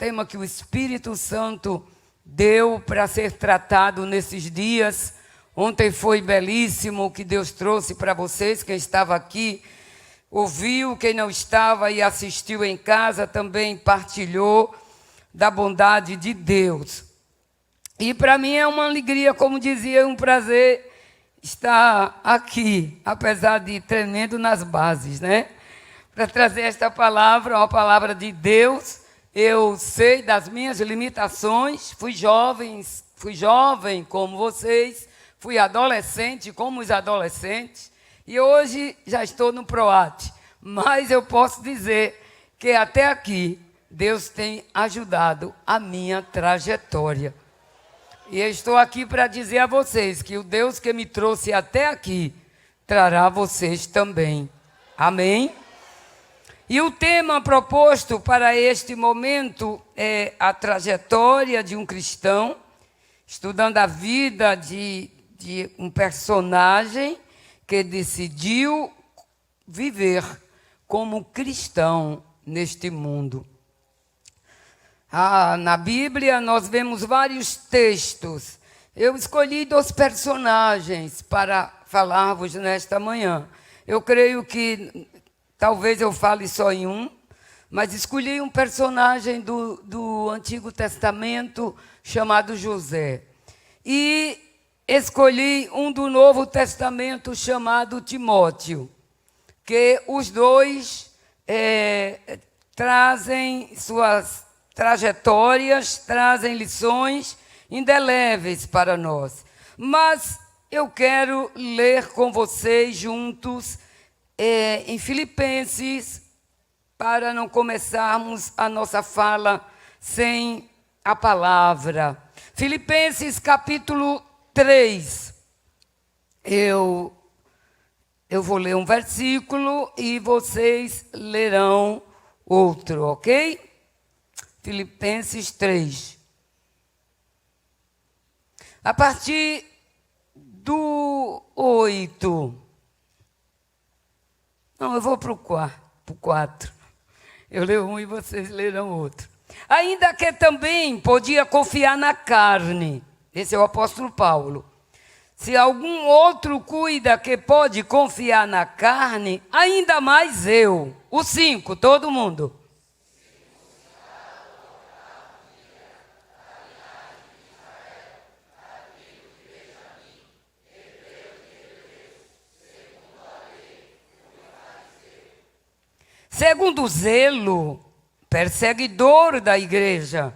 tema que o Espírito Santo deu para ser tratado nesses dias. Ontem foi belíssimo o que Deus trouxe para vocês, quem estava aqui ouviu, quem não estava e assistiu em casa também partilhou da bondade de Deus. E para mim é uma alegria, como dizia, um prazer estar aqui, apesar de tremendo nas bases, né? Para trazer esta palavra, uma palavra de Deus. Eu sei das minhas limitações, fui jovem como vocês, fui adolescente como os adolescentes, e hoje já estou no PROAT. Mas eu posso dizer que até aqui Deus tem ajudado a minha trajetória. E eu estou aqui para dizer a vocês que o Deus que me trouxe até aqui trará vocês também. Amém? E o tema proposto para este momento é a trajetória de um cristão, estudando a vida de um personagem que decidiu viver como cristão neste mundo. Na Bíblia nós vemos vários textos. Eu escolhi 2 personagens para falar-vos nesta manhã. Eu creio que talvez eu fale só em um, mas escolhi um personagem do Antigo Testamento chamado José. E escolhi um do Novo Testamento chamado Timóteo, que os dois trazem suas trajetórias, trazem lições indeléveis para nós. Mas eu quero ler com vocês juntos em Filipenses, para não começarmos a nossa fala sem a palavra. Filipenses capítulo 3. Eu vou ler um versículo e vocês lerão outro, ok? Filipenses 3. A partir do 8. Não, eu vou para o 4. Eu leio um e vocês lerão outro. Ainda que também podia confiar na carne. Esse é o apóstolo Paulo. Se algum outro cuida que pode confiar na carne, ainda mais eu. O 5, todo mundo. Segundo o zelo, perseguidor da igreja,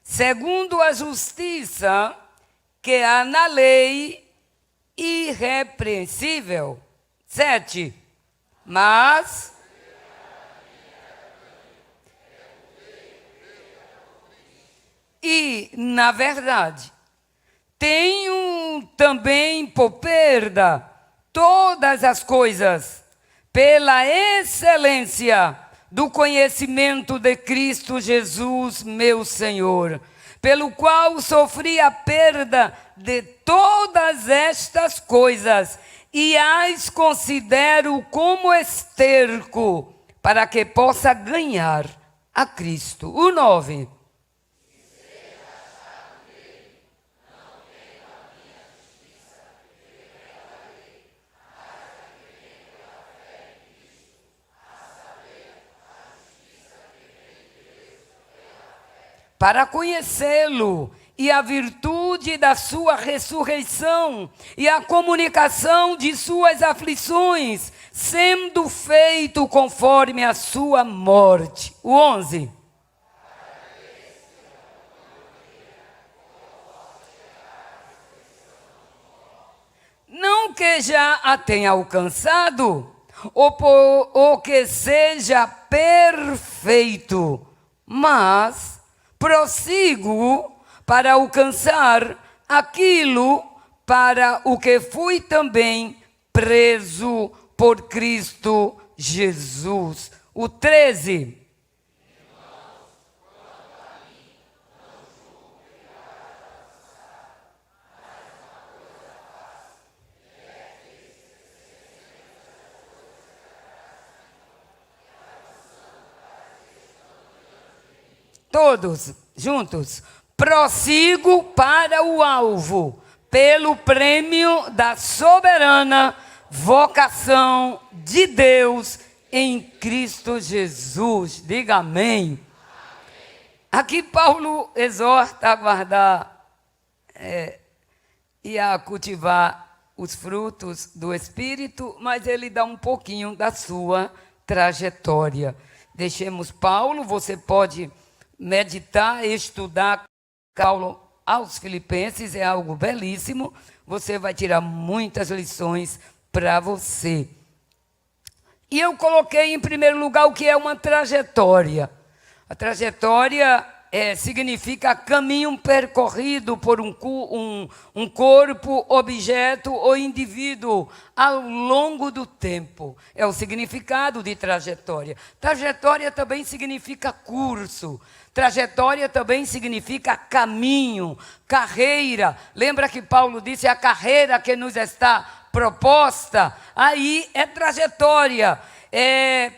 segundo a justiça que há na lei, irrepreensível. 7. Mas na verdade, tenho também por perda todas as coisas, pela excelência do conhecimento de Cristo Jesus, meu Senhor, pelo qual sofri a perda de todas estas coisas e as considero como esterco, para que possa ganhar a Cristo. O 9. Para conhecê-lo e a virtude da sua ressurreição e a comunicação de suas aflições, sendo feito conforme a sua morte. O 11. Não que já a tenha alcançado, ou que seja perfeito, mas prossigo para alcançar aquilo para o que fui também preso por Cristo Jesus. O 13. Todos juntos. Prossigo para o alvo, pelo prêmio da soberana vocação de Deus em Cristo Jesus. Diga amém. Aqui Paulo exorta a guardar e a cultivar os frutos do Espírito, mas ele dá um pouquinho da sua trajetória. Deixemos Paulo, você pode meditar, estudar Paulo aos Filipenses, é algo belíssimo, você vai tirar muitas lições para você. E eu coloquei em primeiro lugar o que é uma trajetória. A trajetória significa caminho percorrido por um corpo, objeto ou indivíduo ao longo do tempo. É o significado de trajetória. Trajetória também significa curso. Trajetória também significa caminho, carreira. Lembra que Paulo disse a carreira que nos está proposta? Aí é trajetória.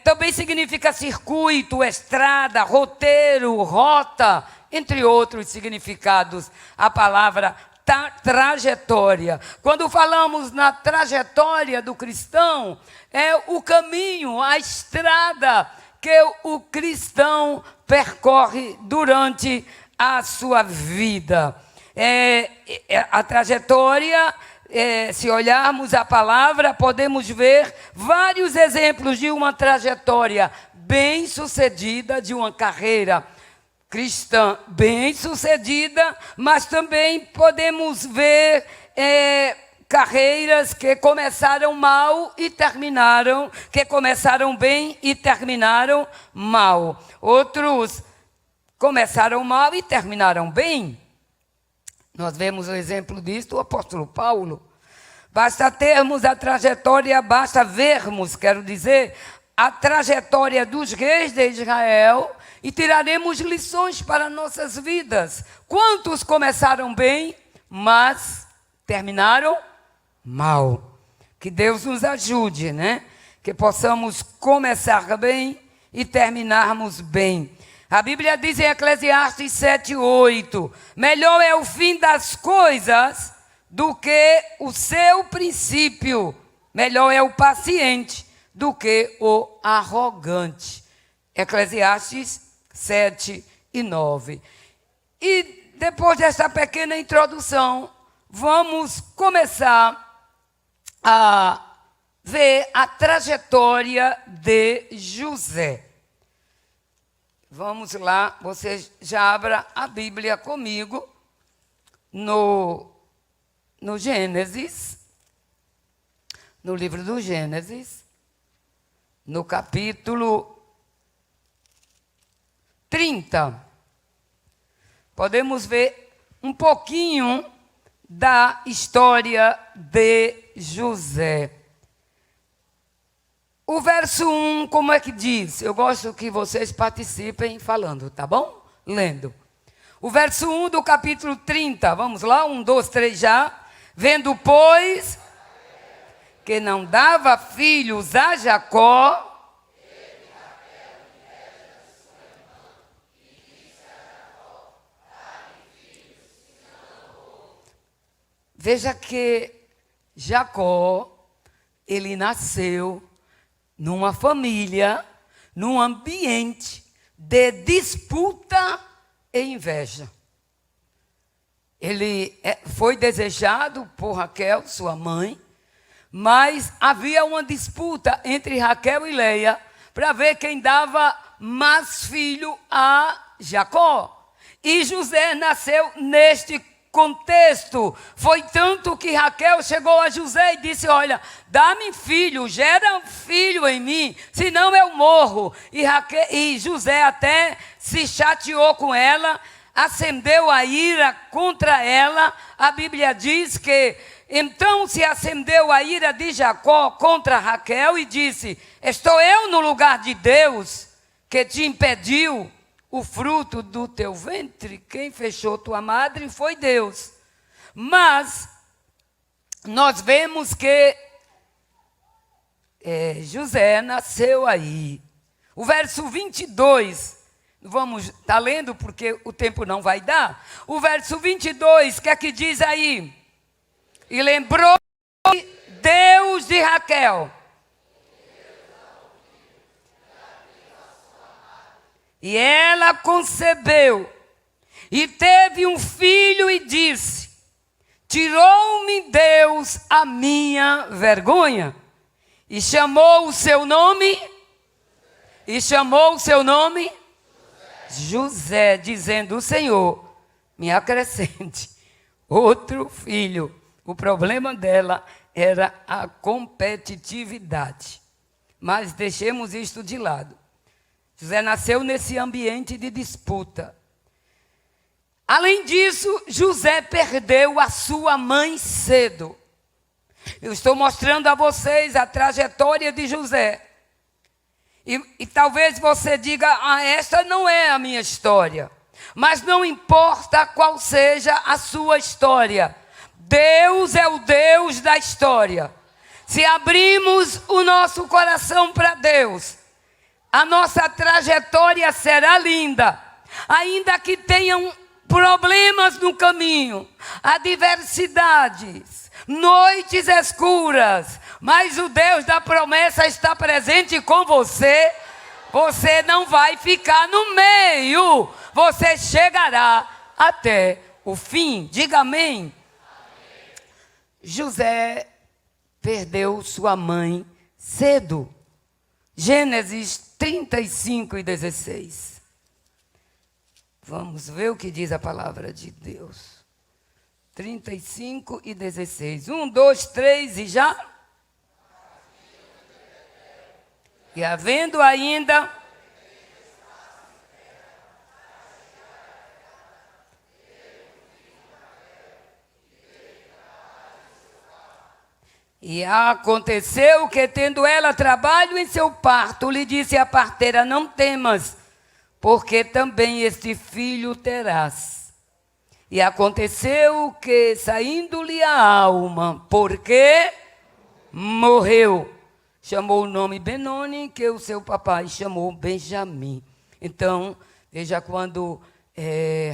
Também significa circuito, estrada, roteiro, rota, entre outros significados. A palavra trajetória. Quando falamos na trajetória do cristão, é o caminho, a estrada que o cristão percorre durante a sua vida. A trajetória, se olharmos a palavra, podemos ver vários exemplos de uma trajetória bem-sucedida, de uma carreira cristã bem-sucedida, mas também podemos ver carreiras que começaram mal e terminaram, que começaram bem e terminaram mal. Outros começaram mal e terminaram bem. Nós vemos o exemplo disso do apóstolo Paulo. Basta termos a trajetória, basta vermos, quero dizer, a trajetória dos reis de Israel e tiraremos lições para nossas vidas. Quantos começaram bem, mas terminaram mal? Que Deus nos ajude, né? Que possamos começar bem e terminarmos bem. A Bíblia diz em Eclesiastes 7:8, melhor é o fim das coisas do que o seu princípio. Melhor é o paciente do que o arrogante. Eclesiastes 7:9. E depois dessa pequena introdução, vamos começar a ver a trajetória de José. Vamos lá, você já abra a Bíblia comigo no Gênesis, no livro do Gênesis, no capítulo 30. Podemos ver um pouquinho da história de José. O verso 1, como é que diz? Eu gosto que vocês participem falando, tá bom? Lendo. O verso 1 do capítulo 30, vamos lá? 1, 2, 3 já. Vendo, pois, que não dava filhos a Jacó, veja que Jacó, ele nasceu numa família, num ambiente de disputa e inveja. Ele foi desejado por Raquel, sua mãe, mas havia uma disputa entre Raquel e Leia para ver quem dava mais filho a Jacó. E José nasceu neste contexto. Foi tanto que Raquel chegou a José e disse, olha, dá-me filho, gera um filho em mim, senão eu morro. E José até se chateou com ela, acendeu a ira contra ela. A Bíblia diz que então se acendeu a ira de Jacó contra Raquel e disse, estou eu no lugar de Deus que te impediu o fruto do teu ventre? Quem fechou tua madre foi Deus. Mas nós vemos que José nasceu aí. O verso 22 vamos estar lendo porque o tempo não vai dar. O verso 22, que é que diz aí? E lembrou Deus de Raquel. E ela concebeu e teve um filho e disse: tirou-me Deus a minha vergonha. E chamou o seu nome? José, dizendo: o Senhor me acrescente outro filho. O problema dela era a competitividade. Mas deixemos isto de lado. José nasceu nesse ambiente de disputa. Além disso, José perdeu a sua mãe cedo. Eu estou mostrando a vocês a trajetória de José. E talvez você diga: esta não é a minha história. Mas não importa qual seja a sua história. Deus é o Deus da história. Se abrimos o nosso coração para Deus, a nossa trajetória será linda. Ainda que tenham problemas no caminho, adversidades, noites escuras, mas o Deus da promessa está presente com você. Você não vai ficar no meio, você chegará até o fim. Diga amém. José perdeu sua mãe cedo. Gênesis 35 e 16. Vamos ver o que diz a palavra de Deus. 35 e 16. 1, 2, 3 e já. E havendo ainda e aconteceu que, tendo ela trabalho em seu parto, lhe disse a parteira: não temas, porque também este filho terás. E aconteceu que, saindo-lhe a alma, porque morreu, chamou o nome Benoni, que o seu papai chamou Benjamim. Então, veja, quando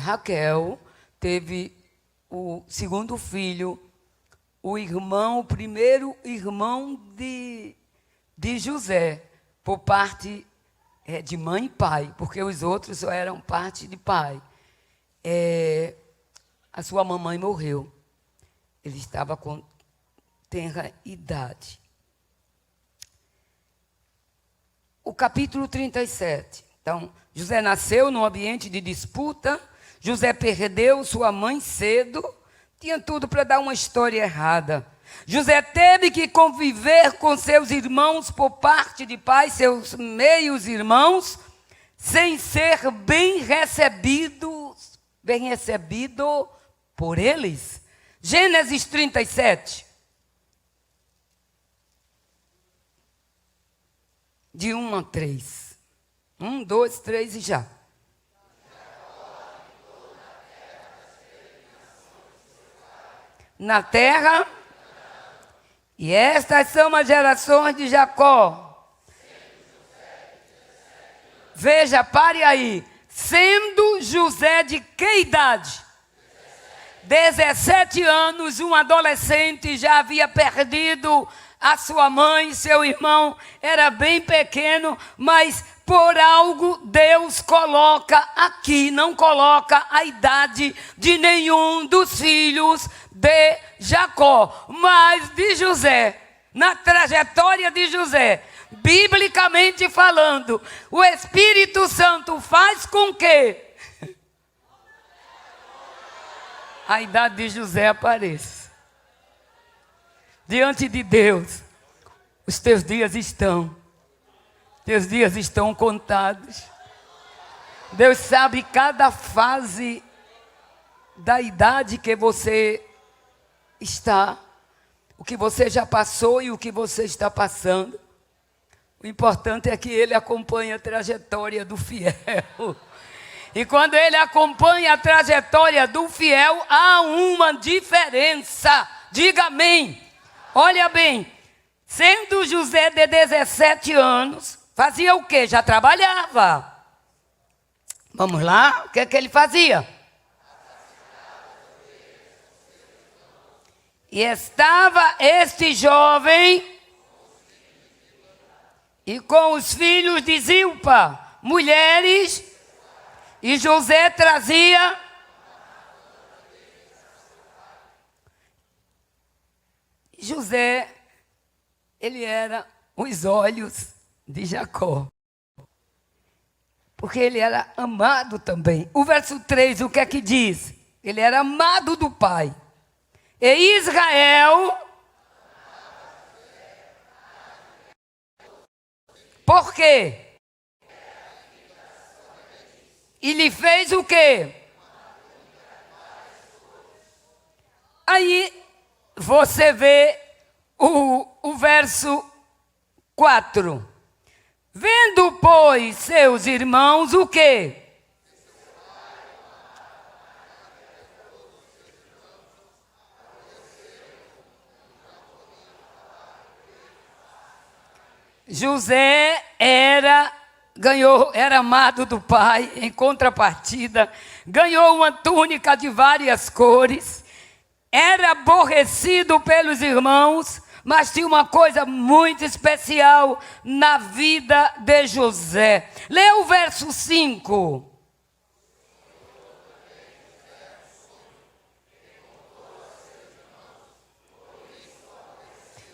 Raquel teve o segundo filho, o primeiro irmão de José, por parte de mãe e pai, porque os outros só eram parte de pai. A sua mamãe morreu. Ele estava com tenra idade. O capítulo 37. Então, José nasceu num ambiente de disputa. José perdeu sua mãe cedo. Tinha tudo para dar uma história errada. José teve que conviver com seus irmãos por parte de pai, seus meios irmãos, sem ser bem recebido por eles. Gênesis 37. De 1 a 3. 1, 2, 3 e já. Na terra, e estas são as gerações de Jacó. Veja, pare aí. Sendo José de que idade? 17 anos, um adolescente, já havia perdido a sua mãe, seu irmão era bem pequeno, mas por algo Deus coloca aqui, não coloca a idade de nenhum dos filhos de Jacó, mas de José. Na trajetória de José, biblicamente falando, o Espírito Santo faz com que a idade de José apareça. Diante de Deus, os teus dias estão contados. Deus sabe cada fase da idade que você está, o que você já passou e o que você está passando. O importante é que Ele acompanha a trajetória do fiel. E quando Ele acompanha a trajetória do fiel, há uma diferença. Diga amém. Olha bem, sendo José de 17 anos, fazia o quê? Já trabalhava. Vamos lá? O que é que ele fazia? E estava este jovem e com os filhos de Zilpa, mulheres, e José trazia José, ele era os olhos de Jacó, porque ele era amado também. O verso 3, o que é que diz? Ele era amado do pai. E Israel, por quê? E lhe fez o quê? Aí você vê o verso 4. Vendo, pois, seus irmãos, o quê? José era amado do pai, em contrapartida, ganhou uma túnica de várias cores, era aborrecido pelos irmãos, mas tinha uma coisa muito especial na vida de José. Lê o verso 5.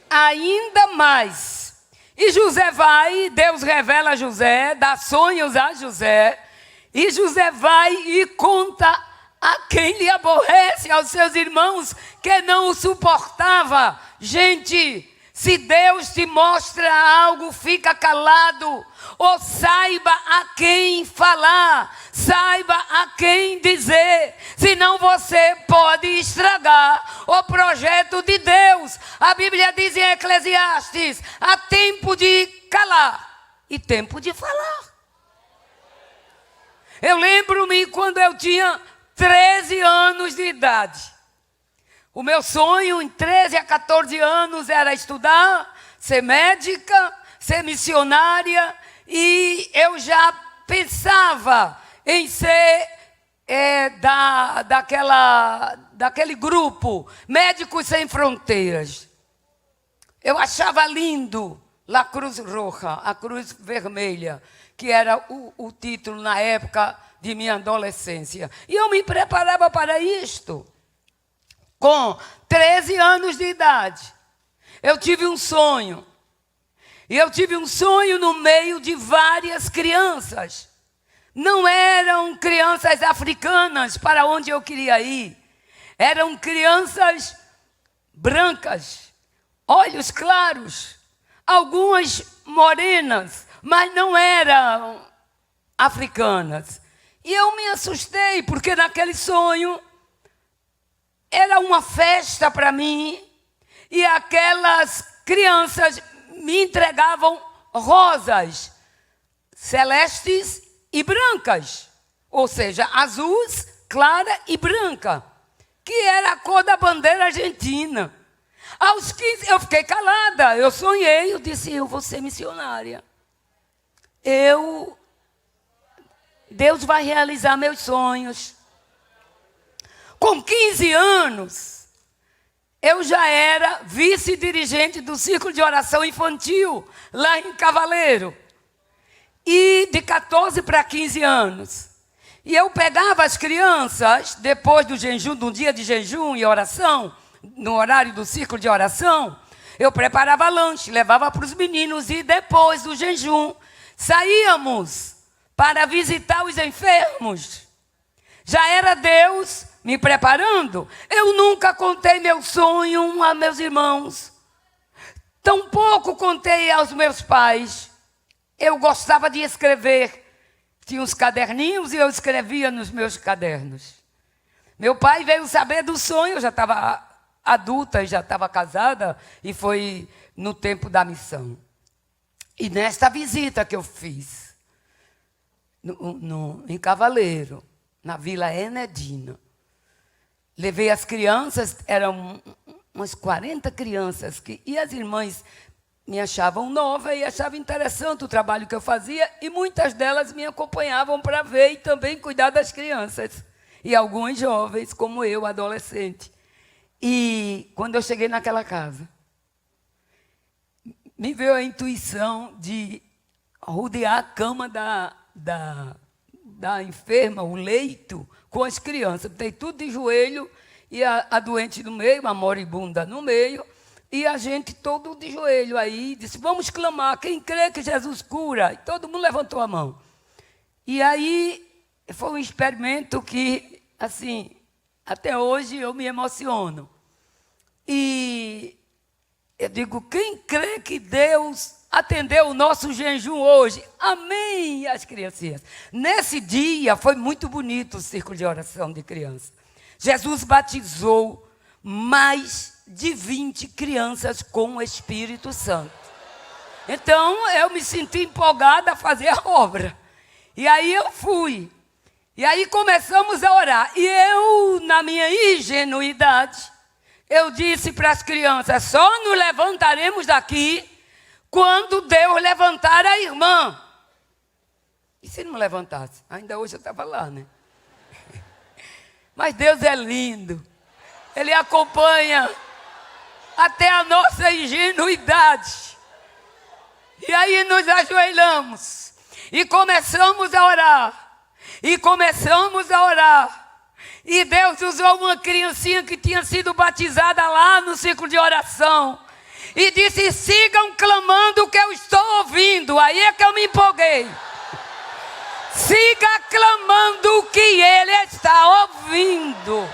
Ainda mais. E José vai, Deus revela a José, dá sonhos a José, e José vai e conta a quem lhe aborrece, aos seus irmãos, que não o suportava. Gente, se Deus te mostra algo, fica calado, ou saiba a quem falar, saiba a quem dizer, senão você pode estragar o projeto de Deus. A Bíblia diz em Eclesiastes, há tempo de calar e tempo de falar. Eu lembro-me quando eu tinha 13 anos de idade. O meu sonho em 13 a 14 anos era estudar, ser médica, ser missionária, e eu já pensava em ser daquele grupo, Médicos Sem Fronteiras. Eu achava lindo La Cruz Roja, a Cruz Vermelha, que era o título na época de minha adolescência. E eu me preparava para isto. Com 13 anos de idade, eu tive um sonho. E eu tive um sonho no meio de várias crianças. Não eram crianças africanas para onde eu queria ir. Eram crianças brancas, olhos claros, algumas morenas, mas não eram africanas. E eu me assustei, porque naquele sonho era uma festa para mim, e aquelas crianças me entregavam rosas, celestes e brancas, ou seja, azuis, clara e branca, que era a cor da bandeira argentina. Aos 15, eu fiquei calada, eu sonhei, eu disse, eu vou ser missionária. Deus vai realizar meus sonhos. Com 15 anos, eu já era vice-dirigente do Círculo de Oração Infantil, lá em Cavaleiro. E de 14 para 15 anos. E eu pegava as crianças, depois do jejum, de um dia de jejum e oração, no horário do Círculo de Oração, eu preparava lanche, levava para os meninos, e depois do jejum, saíamos para visitar os enfermos. Já era Deus me preparando. Eu nunca contei meu sonho a meus irmãos. Tampouco contei aos meus pais. Eu gostava de escrever. Tinha uns caderninhos e eu escrevia nos meus cadernos. Meu pai veio saber do sonho, eu já estava adulta, já estava casada, e foi no tempo da missão. E nesta visita que eu fiz, em Cavaleiro, na Vila Enedina, levei as crianças, eram umas 40 crianças, e as irmãs me achavam nova e achavam interessante o trabalho que eu fazia, e muitas delas me acompanhavam para ver e também cuidar das crianças. E alguns jovens, como eu, adolescente. E quando eu cheguei naquela casa, me veio a intuição de rodear a cama da enferma, o leito, com as crianças. Botei tudo de joelho, e a doente no meio, a moribunda no meio, e a gente todo de joelho aí, disse, vamos clamar, quem crê que Jesus cura? E todo mundo levantou a mão. E aí, foi um experimento que, assim, até hoje eu me emociono. E eu digo, quem crê que Deus atendeu o nosso jejum hoje? Amém! E as criancinhas. Nesse dia, foi muito bonito o círculo de oração de crianças. Jesus batizou mais de 20 crianças com o Espírito Santo. Então, eu me senti empolgada a fazer a obra. E aí eu fui. E aí começamos a orar. E eu, na minha ingenuidade, eu disse para as crianças, só nos levantaremos daqui quando Deus levantar a irmã. E se não levantasse? Ainda hoje eu estava lá, né? Mas Deus é lindo. Ele acompanha até a nossa ingenuidade. E aí nos ajoelhamos e começamos a orar. E começamos a orar. E Deus usou uma criancinha que tinha sido batizada lá no círculo de oração. E disse, sigam clamando o que eu estou ouvindo. Aí é que eu me empolguei. Siga clamando o que ele está ouvindo.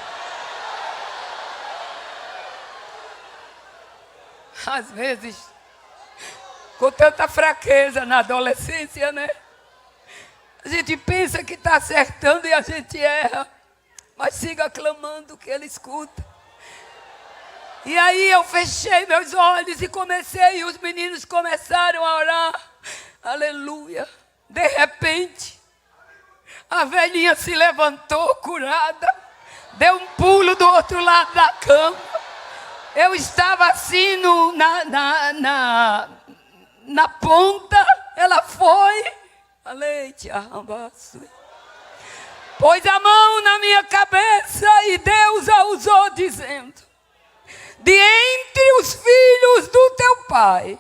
Às vezes, com tanta fraqueza na adolescência, né? A gente pensa que está acertando e a gente erra. Mas siga clamando que ele escuta. E aí eu fechei meus olhos e comecei, e os meninos começaram a orar. Aleluia. De repente, a velhinha se levantou curada, deu um pulo do outro lado da cama. Eu estava assim na ponta, ela foi, pôs a mão na minha cabeça e Deus a usou dizendo, de entre os filhos do teu pai,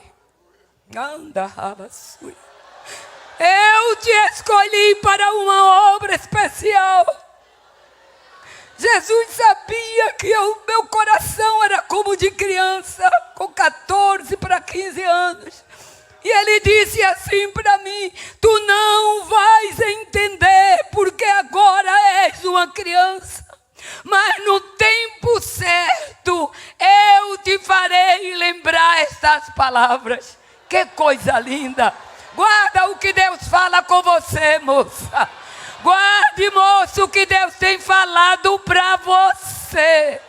eu te escolhi para uma obra especial. Jesus sabia que meu coração era como de criança, com 14 para 15 anos. E ele disse assim para mim, tu não vais entender, porque agora és uma criança. Mas no tempo certo, eu te farei lembrar estas palavras. Que coisa linda! Guarda o que Deus fala com você, moça. Guarde, moço, o que Deus tem falado para você.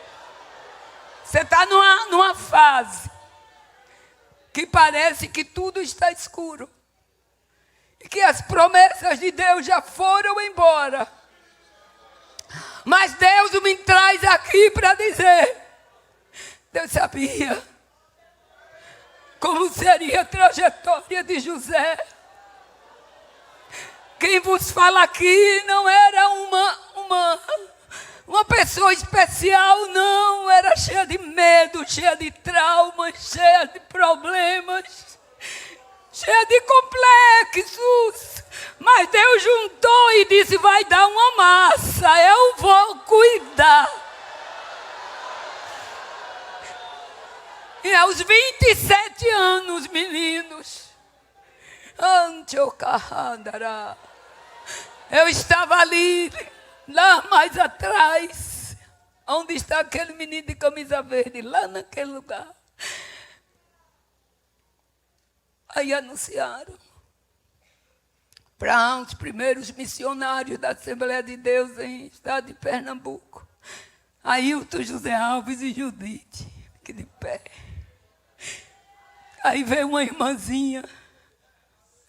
Você está numa fase que parece que tudo está escuro. E que as promessas de Deus já foram embora. Mas Deus me traz aqui para dizer, Deus sabia como seria a trajetória de José. Quem vos fala aqui não era uma pessoa especial, não. Era cheia de medo, cheia de traumas, cheia de problemas, cheia de complexos. Mas Deus juntou e disse, vai dar uma massa, eu vou cuidar. E aos 27 anos, meninos, eu estava ali, lá mais atrás, onde está aquele menino de camisa verde, lá naquele lugar. Aí anunciaram para os primeiros missionários da Assembleia de Deus em estado de Pernambuco, Ailton José Alves e Judite, fique de pé. Aí veio uma irmãzinha,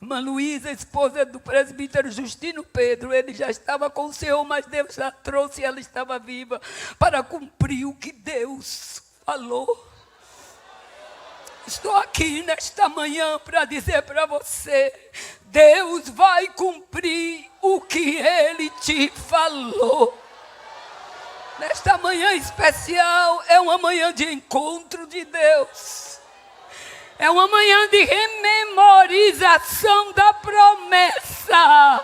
irmã Luísa, esposa do presbítero Justino Pedro. Ele já estava com o Senhor, mas Deus já trouxe e ela estava viva para cumprir o que Deus falou. Estou aqui nesta manhã para dizer para você: Deus vai cumprir o que Ele te falou. Nesta manhã especial, é uma manhã de encontro de Deus. É uma manhã de rememorização da promessa.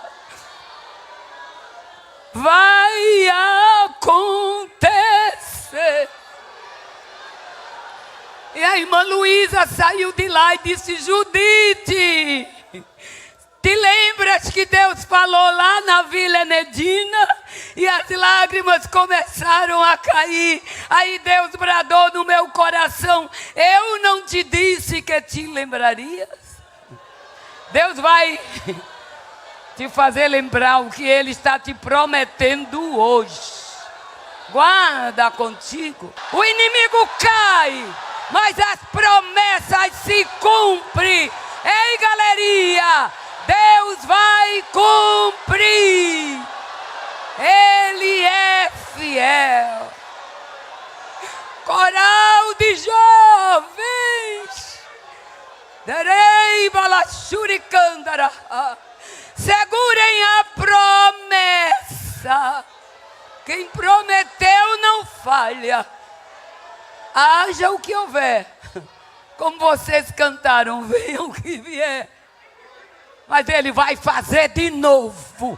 Vai acontecer. E a irmã Luísa saiu de lá e disse: Judite, te lembras que Deus falou lá na Vila Enedina? E as lágrimas começaram a cair. Aí Deus bradou no meu coração: eu não te disse que te lembrarias? Deus vai te fazer lembrar o que Ele está te prometendo hoje. Guarda contigo. O inimigo cai, mas as promessas se cumprem. Ei, galeria, Deus vai cumprir. Ele é fiel. Coral de jovens, darei balachuricandara. Segurem a promessa. Quem prometeu não falha. Haja o que houver. Como vocês cantaram, venha o que vier. Mas Ele vai fazer de novo.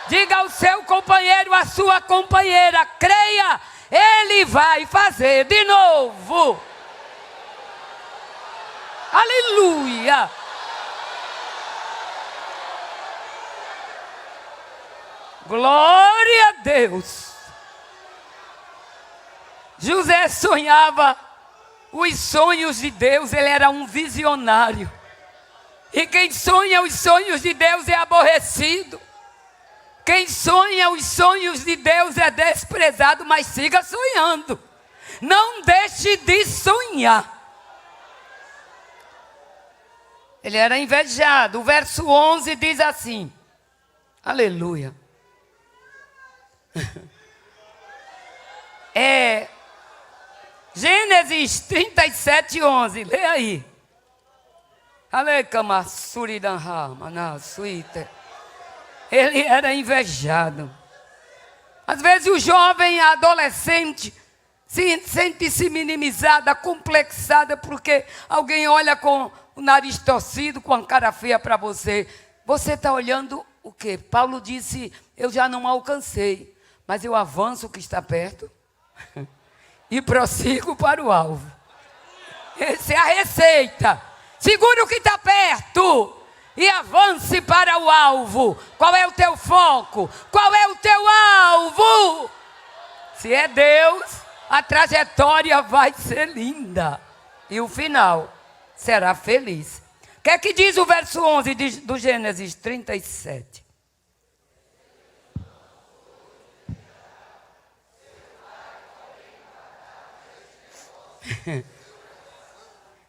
Diga ao seu companheiro, à sua companheira: creia, Ele vai fazer de novo. Aleluia. Glória a Deus. José sonhava os sonhos de Deus. Ele era um visionário. E quem sonha os sonhos de Deus é aborrecido. Quem sonha os sonhos de Deus é desprezado. Mas siga sonhando. Não deixe de sonhar. Ele era invejado. O verso 11 diz assim. Aleluia. Gênesis 37, 11. Lê aí. Ele era invejado. Às vezes o jovem, a adolescente, sente-se minimizada, complexada, porque alguém olha com o nariz torcido, com a cara feia para você. Você está olhando o quê? Paulo disse: eu já não alcancei, mas eu avanço o que está perto e prossigo para o alvo. Essa é a receita. Segure o que está perto e avance para o alvo. Qual é o teu foco? Qual é o teu alvo? Se é Deus, a trajetória vai ser linda e o final será feliz. O que é que diz o verso 11 do Gênesis 37?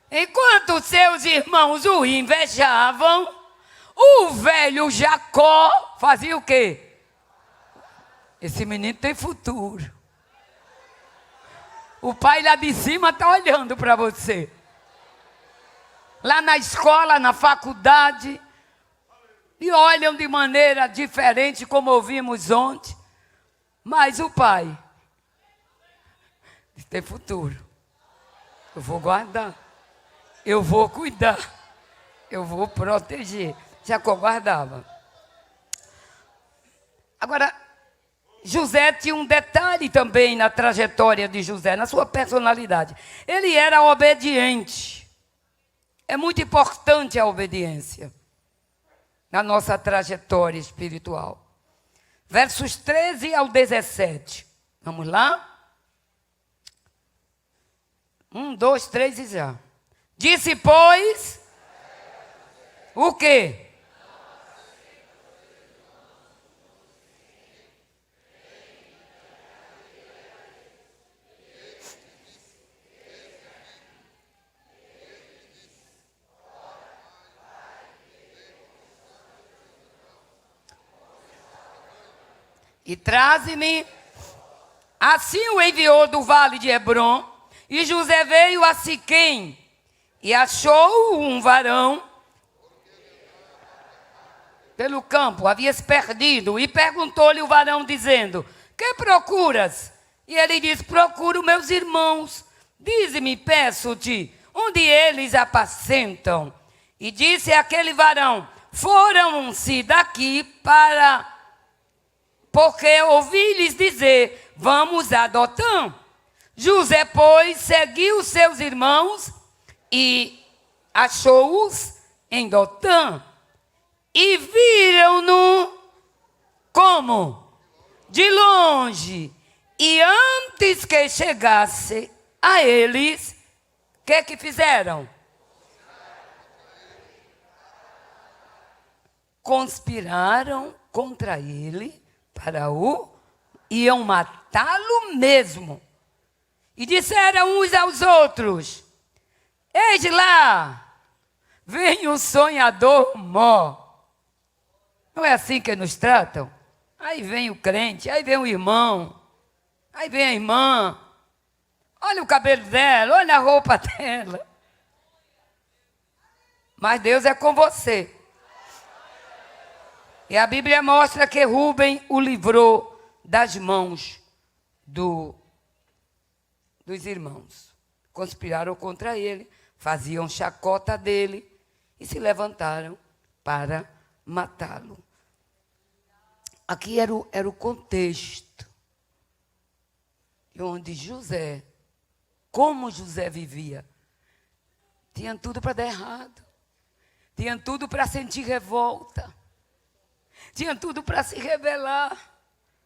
Enquanto seus irmãos o invejavam, o velho Jacó fazia o quê? Esse menino tem futuro. O pai lá de cima está olhando para você. Lá na escola, na faculdade, e olham de maneira diferente, como ouvimos ontem. Mas o pai tem futuro. Eu vou guardar. Eu vou cuidar. Eu vou proteger. Jacó guardava. Agora, José tinha um detalhe também na trajetória de José, na sua personalidade. Ele era obediente. É muito importante a obediência na nossa trajetória espiritual. Versos 13 ao 17. Vamos lá? 1, 2, 3 e já. Disse, pois, o quê? E traze-me. Assim o enviou do vale de Hebrom, E José veio a Siquém e achou um varão pelo campo, havia se perdido, e perguntou-lhe o varão, dizendo: que procuras? E ele disse: procuro meus irmãos. Dize-me, peço-te, onde eles apacentam? E disse aquele varão: foram-se daqui porque ouvi-lhes dizer: vamos a Dotã. José, pois, seguiu seus irmãos e achou-os em Dotã. E viram-no como? De longe. E antes que chegasse a eles, o que fizeram? Conspiraram contra ele iam matá-lo mesmo. E disseram uns aos outros: eis lá, vem um sonhador mó. Não é assim que nos tratam? Aí vem o crente, aí vem o irmão, aí vem a irmã. Olha o cabelo dela, olha a roupa dela. Mas Deus é com você. E a Bíblia mostra que Rúben o livrou das mãos dos irmãos. Conspiraram contra ele, faziam chacota dele e se levantaram para matá-lo. Aqui era o contexto onde José, como José vivia, tinha tudo para dar errado, tinha tudo para sentir revolta, tinha tudo para se rebelar,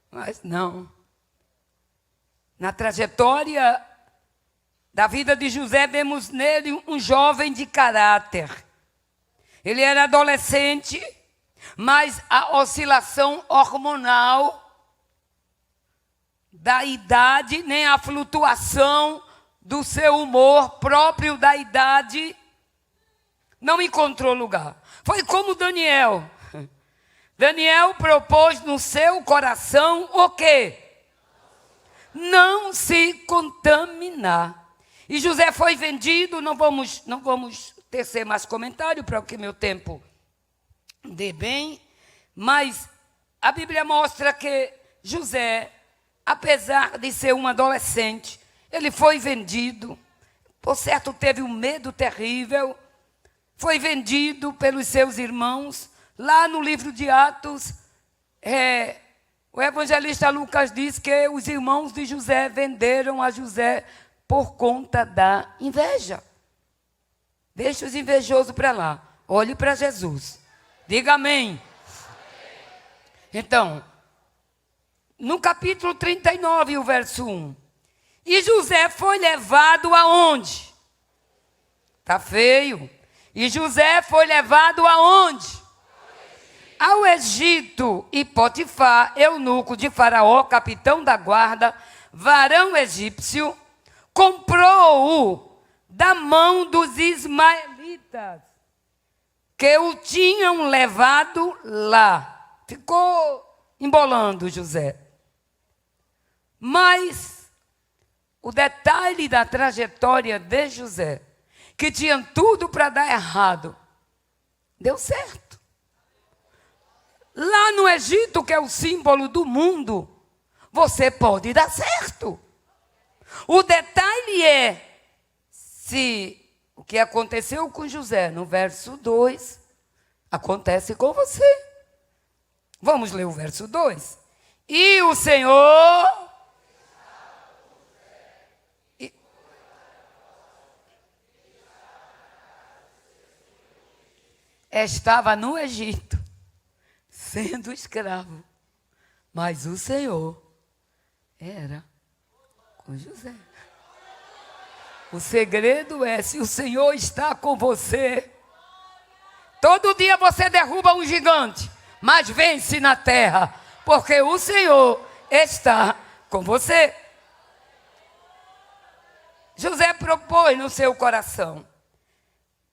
mas não. Na trajetória da vida de José, vemos nele um jovem de caráter. Ele era adolescente, mas a oscilação hormonal da idade, nem a flutuação do seu humor próprio da idade, não encontrou lugar. Foi como Daniel. Daniel propôs no seu coração o quê? Não se contaminar. E José foi vendido, não vamos tecer mais comentário para que meu tempo dê bem, mas a Bíblia mostra que José, apesar de ser um adolescente, ele foi vendido, por certo teve um medo terrível, foi vendido pelos seus irmãos. Lá no livro de Atos, o evangelista Lucas diz que os irmãos de José venderam a José por conta da inveja. Deixa os invejosos para lá, olhe para Jesus. Diga amém. Então, no capítulo 39, o verso 1. E José foi levado aonde? Está feio. E José foi levado aonde? Ao Egito. E Potifar, eunuco de Faraó, capitão da guarda, varão egípcio, comprou-o da mão dos ismaelitas, que o tinham levado lá. Ficou embolando José. Mas o detalhe da trajetória de José, que tinha tudo para dar errado, deu certo. Lá no Egito, que é o símbolo do mundo, você pode dar certo. O detalhe é se o que aconteceu com José no verso 2 acontece com você. Vamos ler o verso 2. E o Senhor estava no Egito, sendo escravo, mas o Senhor era com José. O segredo é, se o Senhor está com você, todo dia você derruba um gigante, mas vence na terra, porque o Senhor está com você. José propôs no seu coração.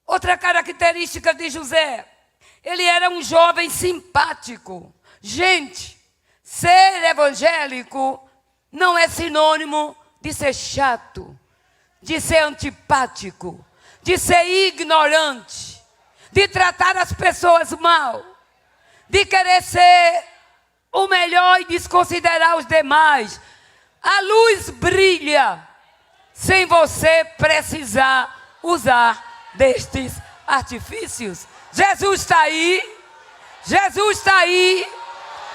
Outra característica de José, ele era um jovem simpático. Gente, ser evangélico não é sinônimo de ser chato, de ser antipático, de ser ignorante, de tratar as pessoas mal, de querer ser o melhor e desconsiderar os demais. A luz brilha sem você precisar usar destes artifícios. Jesus está aí, Jesus está aí,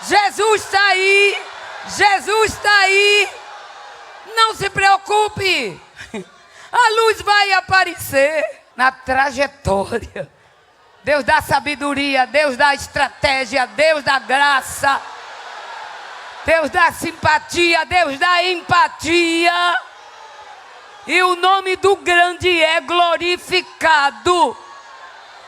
Jesus está aí, Jesus está aí. Não se preocupe, a luz vai aparecer na trajetória. Deus dá sabedoria, Deus dá estratégia, Deus dá graça, Deus dá simpatia, Deus dá empatia. E o nome do grande é glorificado.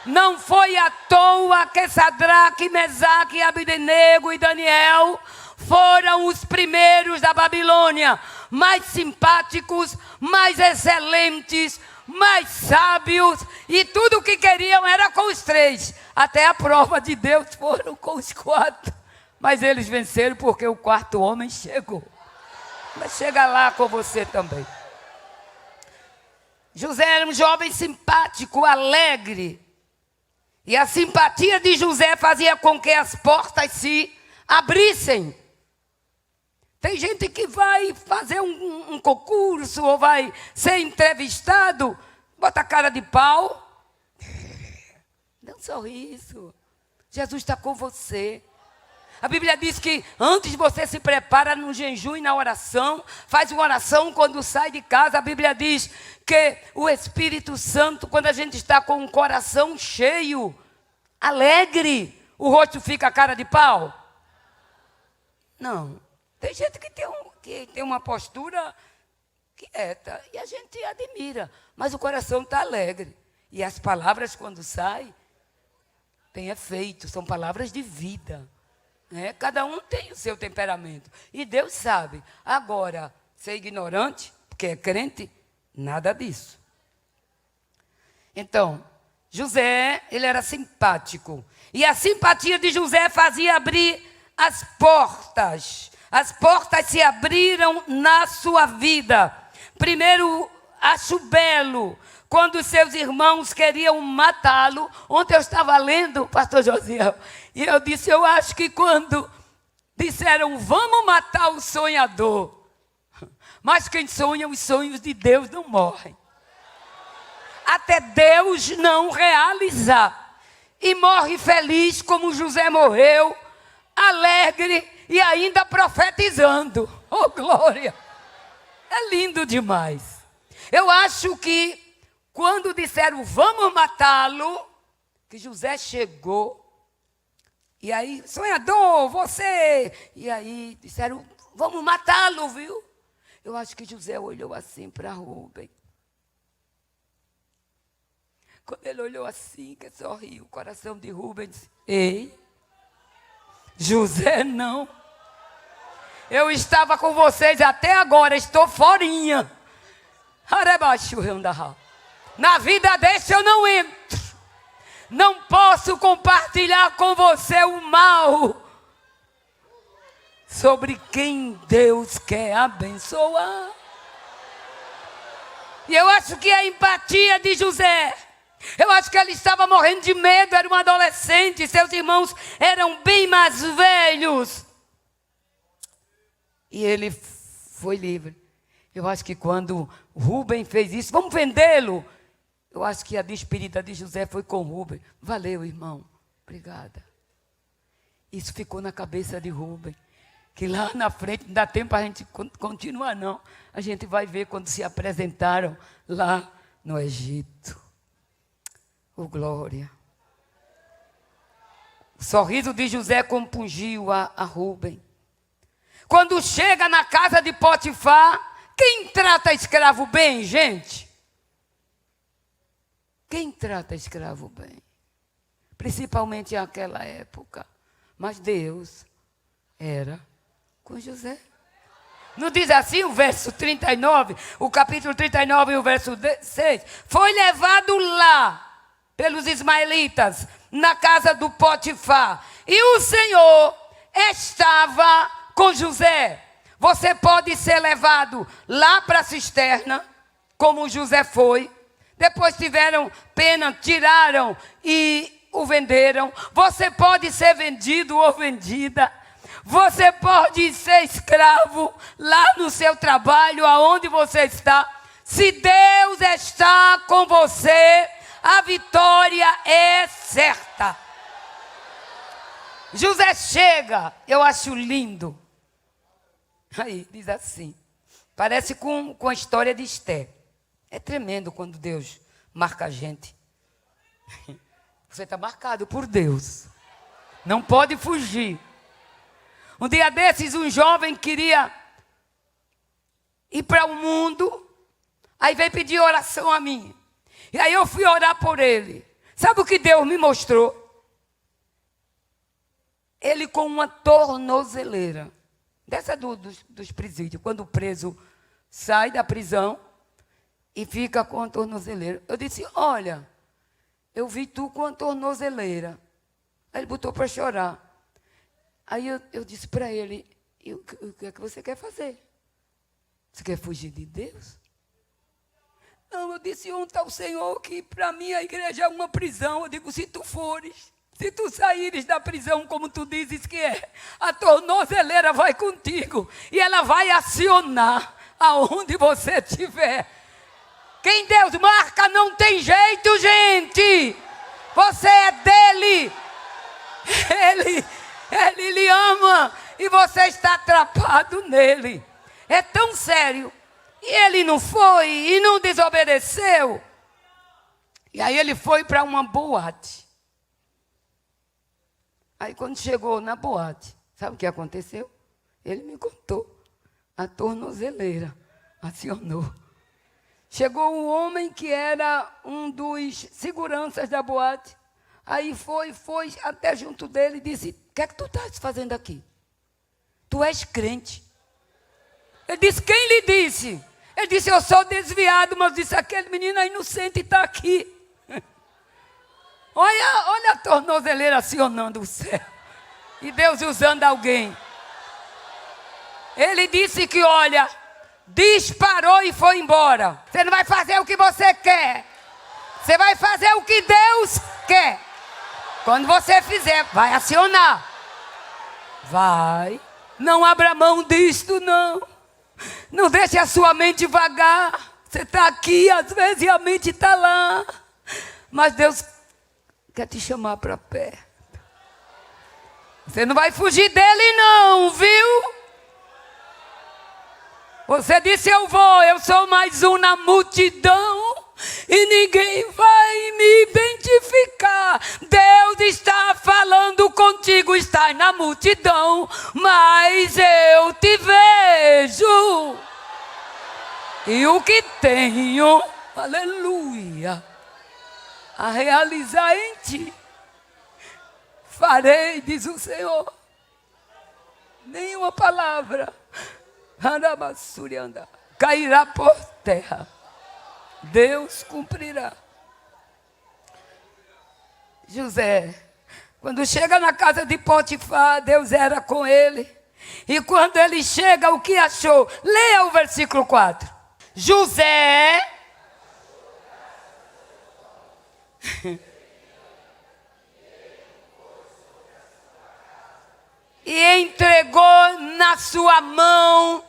Não foi à toa que Sadraque, Mesaque, Abdenego e Daniel foram os primeiros da Babilônia, mais simpáticos, mais excelentes, mais sábios, e tudo o que queriam era com os três. Até a prova de Deus foram com os quatro. Mas eles venceram porque o quarto homem chegou. Mas chega lá com você também. José era um jovem simpático, alegre. E a simpatia de José fazia com que as portas se abrissem. Tem gente que vai fazer um concurso ou vai ser entrevistado, bota a cara de pau, dá um sorriso. Jesus está com você. A Bíblia diz que antes você se prepara no jejum e na oração, faz uma oração quando sai de casa. A Bíblia diz que o Espírito Santo, quando a gente está com o coração cheio, alegre, o rosto fica a cara de pau? Não. Tem gente que tem uma postura quieta e a gente admira, mas o coração está alegre. E as palavras, quando saem, têm efeito, são palavras de vida. Né? Cada um tem o seu temperamento. E Deus sabe. Agora, ser ignorante, porque é crente, nada disso. Então, José, ele era simpático. E a simpatia de José fazia abrir as portas. As portas se abriram na sua vida. Primeiro, acho belo, quando seus irmãos queriam matá-lo. Ontem eu estava lendo, pastor Josiel, e eu disse, eu acho que quando disseram, vamos matar o sonhador. Mas quem sonha os sonhos de Deus não morrem. Até Deus não realizar. E morre feliz como José morreu, alegre e ainda profetizando. Oh, glória! É lindo demais. Eu acho que quando disseram, vamos matá-lo, que José chegou. E aí, sonhador, você... E aí disseram, vamos matá-lo, viu? Eu acho que José olhou assim para Rubem. Quando ele olhou assim, que sorriu, o coração de Rubem disse, ei, José não. Eu estava com vocês até agora, estou forinha. Na vida desse eu não entro. Não posso compartilhar com você o mal sobre quem Deus quer abençoar. E eu acho que a empatia de José, eu acho que ele estava morrendo de medo, era um adolescente, seus irmãos eram bem mais velhos. E ele foi livre. Eu acho que quando Rubem fez isso, vamos vendê-lo. Eu acho que a despedida de José foi com Rubem. Valeu, irmão. Obrigada. Isso ficou na cabeça de Rubem. Que lá na frente, não dá tempo para a gente continuar, não. A gente vai ver quando se apresentaram lá no Egito. Oh, glória. O sorriso de José compungiu a Rubem. Quando chega na casa de Potifar, quem trata escravo bem, gente? Quem trata escravo bem? Principalmente naquela época. Mas Deus era com José. Não diz assim o verso 39, o capítulo 39 e o verso 6? Foi levado lá pelos ismaelitas, na casa do Potifar. E o Senhor estava com José. Você pode ser levado lá para a cisterna, como José foi. Depois tiveram pena, tiraram e o venderam. Você pode ser vendido ou vendida. Você pode ser escravo lá no seu trabalho, aonde você está. Se Deus está com você, a vitória é certa. José chega, eu acho lindo. Aí, diz assim, parece com a história de Esté. É tremendo quando Deus marca a gente. Você está marcado por Deus. Não pode fugir. Um dia desses, um jovem queria ir para o mundo. Aí veio pedir oração a mim. E aí eu fui orar por ele. Sabe o que Deus me mostrou? Ele com uma tornozeleira. Dessa dos presídios. Quando o preso sai da prisão e fica com a tornozeleira. Eu disse, olha, eu vi tu com a tornozeleira. Aí ele botou para chorar. Aí eu disse para ele, o que é que você quer fazer? Você quer fugir de Deus? Não, eu disse, onde está o Senhor, que para mim a igreja é uma prisão. Eu digo, se tu fores, se tu saíres da prisão, como tu dizes que é, a tornozeleira vai contigo. E ela vai acionar aonde você estiver. Quem Deus marca não tem jeito, gente. Você é dele. Ele lhe ama e você está atrapado nele. É tão sério. E ele não foi e não desobedeceu. E aí ele foi para uma boate. Aí quando chegou na boate, sabe o que aconteceu? Ele me contou. A tornozeleira acionou. Chegou um homem que era um dos seguranças da boate. Aí foi até junto dele e disse, o que é que tu estás fazendo aqui? Tu és crente. Ele disse, quem lhe disse? Ele disse, eu sou desviado, mas disse, aquele menino é inocente e está aqui. Olha a tornozeleira acionando o céu. E Deus usando alguém. Ele disse que, olha, disparou e foi embora. Você não vai fazer o que você quer. Você vai fazer o que Deus quer. Quando você fizer, vai acionar. Vai. Não abra mão disto, não. Não deixe a sua mente vagar. Você está aqui, às vezes, e a mente está lá. Mas Deus quer te chamar para perto. Você não vai fugir dele, não, viu? Você disse, eu sou mais um na multidão. E ninguém vai me identificar. Deus está falando contigo, estás na multidão, mas eu te vejo. E o que tenho, aleluia, a realizar em ti, farei, diz o Senhor. Nenhuma palavra cairá por terra. Deus cumprirá. José, quando chega na casa de Potifar, Deus era com ele. E quando ele chega, o que achou? Leia o versículo 4. José e entregou na sua mão.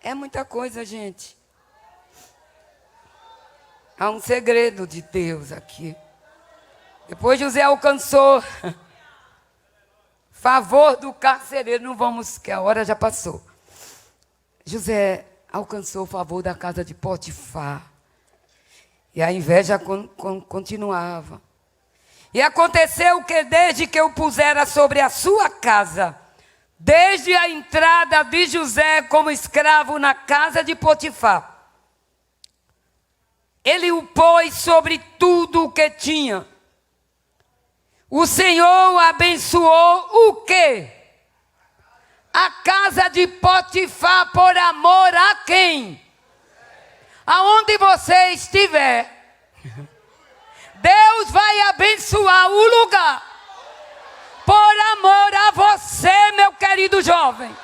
É muita coisa, gente. Há um segredo de Deus aqui. Depois José alcançou favor do carcereiro. Não vamos, que a hora já passou. José alcançou o favor da casa de Potifar. E a inveja continuava. E aconteceu que desde que eu pusera sobre a sua casa, desde a entrada de José como escravo na casa de Potifar, ele o pôs sobre tudo o que tinha. O Senhor abençoou o quê? A casa de Potifar por amor a quem? Aonde você estiver, Deus vai abençoar o lugar. Por amor a você, meu querido jovem.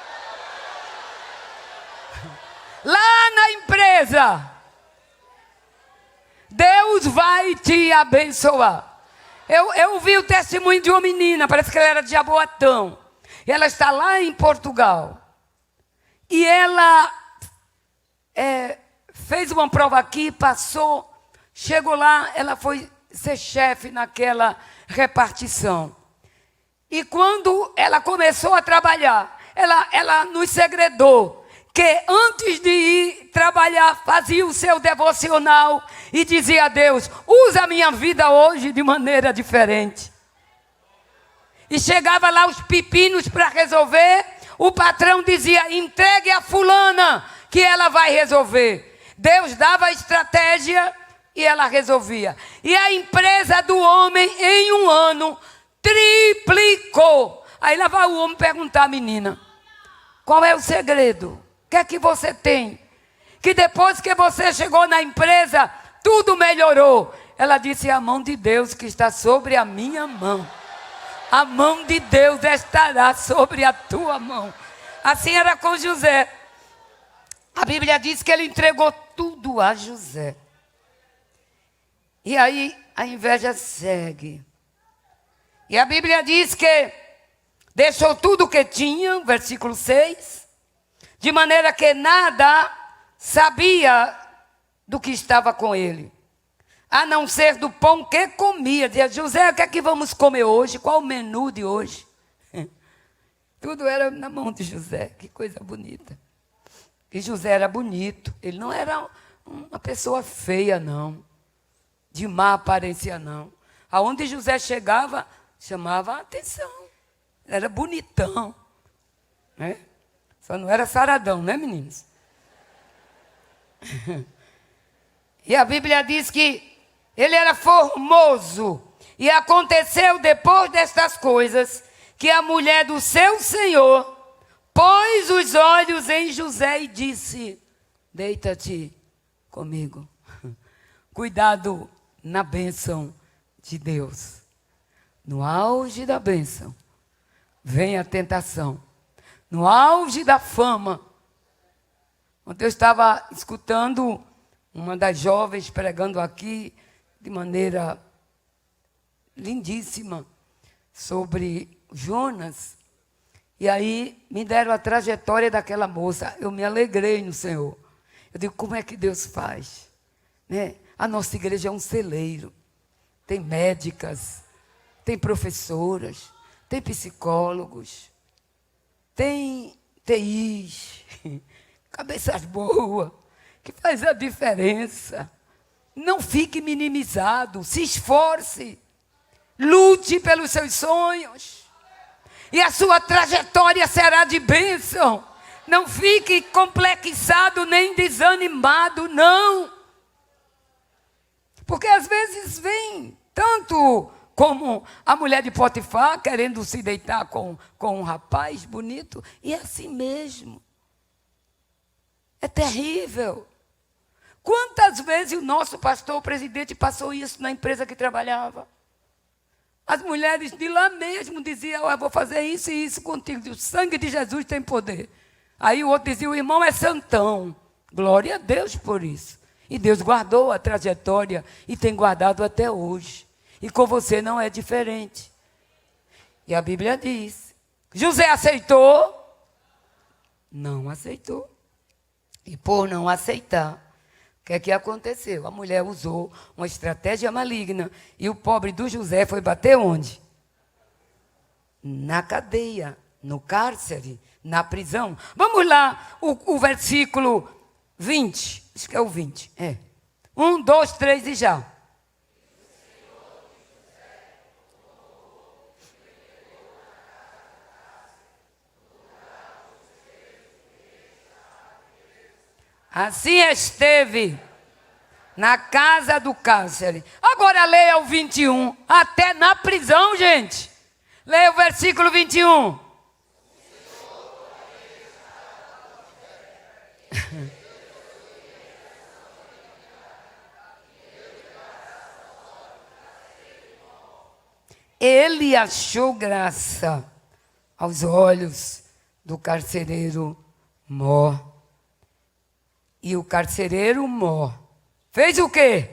lá na empresa, Deus vai te abençoar. Eu vi o testemunho de uma menina, parece que ela era de Jaboatão. E ela está lá em Portugal. E ela fez uma prova aqui, passou, chegou lá, ela foi ser chefe naquela repartição. E quando ela começou a trabalhar, ela nos segredou que antes de ir trabalhar, fazia o seu devocional e dizia a Deus: usa a minha vida hoje de maneira diferente. E chegava lá os pepinos para resolver, o patrão dizia: entregue a fulana que ela vai resolver. Deus dava a estratégia e ela resolvia. E a empresa do homem em um ano triplicou. Aí lá vai o homem perguntar à menina: qual é o segredo? O que é que você tem? Que depois que você chegou na empresa, tudo melhorou. Ela disse: a mão de Deus que está sobre a minha mão. A mão de Deus estará sobre a tua mão. Assim era com José. A Bíblia diz que ele entregou tudo a José. E aí a inveja segue. E a Bíblia diz que deixou tudo o que tinha, versículo 6, de maneira que nada sabia do que estava com ele, a não ser do pão que comia. Dizia: José, o que é que vamos comer hoje? Qual o menu de hoje? Tudo era na mão de José. Que coisa bonita. E José era bonito. Ele não era uma pessoa feia, não. De má aparência, não. Aonde José chegava, chamava a atenção. Ele era bonitão. Né? Só não era saradão, né, meninos? E a Bíblia diz que ele era formoso. E aconteceu depois destas coisas que a mulher do seu senhor pôs os olhos em José e disse: deita-te comigo. Cuidado na bênção de Deus. No auge da bênção vem a tentação. No auge da fama. Ontem eu estava escutando uma das jovens pregando aqui de maneira lindíssima sobre Jonas. E aí me deram a trajetória daquela moça. Eu me alegrei no Senhor. Eu digo: como é que Deus faz? Né? A nossa igreja é um celeiro. Tem médicas, tem professoras, tem psicólogos, tem TIs, cabeças boas, que faz a diferença. Não fique minimizado, se esforce, lute pelos seus sonhos. E a sua trajetória será de bênção. Não fique complexado nem desanimado, não. Porque às vezes vem tanto como a mulher de Potifar querendo se deitar com um rapaz bonito. E é assim mesmo. É terrível. Quantas vezes o nosso pastor, o presidente, passou isso na empresa que trabalhava? As mulheres de lá mesmo diziam: eu vou fazer isso e isso contigo. O sangue de Jesus tem poder. Aí o outro dizia: o irmão é santão. Glória a Deus por isso. E Deus guardou a trajetória e tem guardado até hoje. E com você não é diferente. E a Bíblia diz: José aceitou? Não aceitou. E por não aceitar, o que é que aconteceu? A mulher usou uma estratégia maligna. E o pobre do José foi bater onde? Na cadeia, no cárcere, na prisão. Vamos lá, o versículo 20. Acho que é o 20. 1, 2, 3 e já. Assim esteve na casa do cárcere. Agora leia o 21. Até na prisão, gente. Leia o versículo 21. Ele achou graça aos olhos do carcereiro mor. E o carcereiro mor. Fez o quê?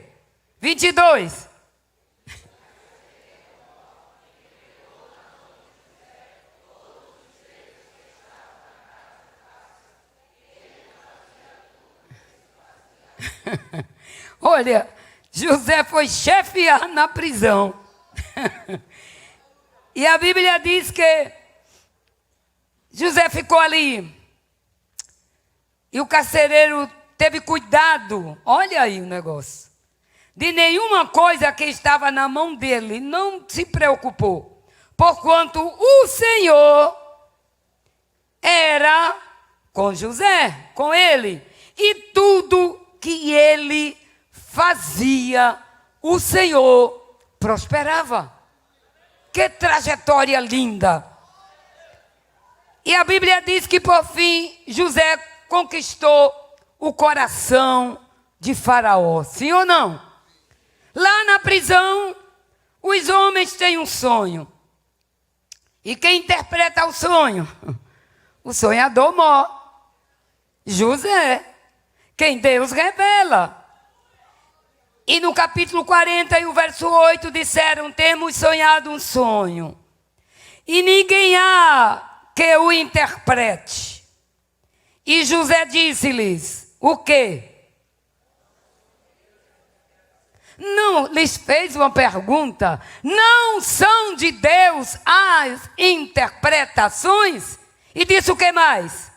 22. Olha, José foi chefiar na prisão. E a Bíblia diz que José ficou ali. E o carcereiro teve cuidado, olha aí o negócio, de nenhuma coisa que estava na mão dele, não se preocupou, porquanto o Senhor era com José, com ele, e tudo que ele fazia, o Senhor prosperava. Que trajetória linda! E a Bíblia diz que por fim José conquistou o coração de Faraó, sim ou não? Lá na prisão, os homens têm um sonho. E quem interpreta o sonho? O sonhador mor, José, quem Deus revela. E no capítulo 40 e o verso 8 disseram, temos sonhado um sonho. E ninguém há que o interprete. E José disse-lhes, o quê? Não lhes fez uma pergunta. Não são de Deus as interpretações? E disse o que mais?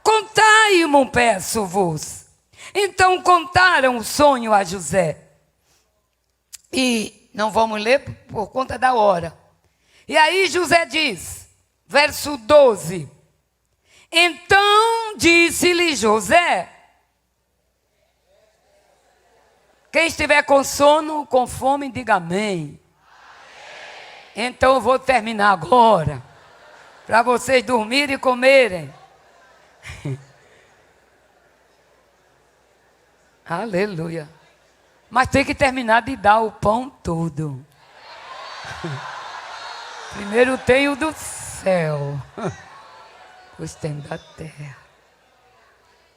Contai-mo, peço-vos. Então contaram o sonho a José. E não vamos ler por conta da hora. E aí José diz, verso 12. Então disse-lhe José. Quem estiver com sono, com fome, diga amém. Então eu vou terminar agora. Para vocês dormirem e comerem. Aleluia. Mas tem que terminar de dar o pão todo. Primeiro tem o do céu. Depois tem da terra.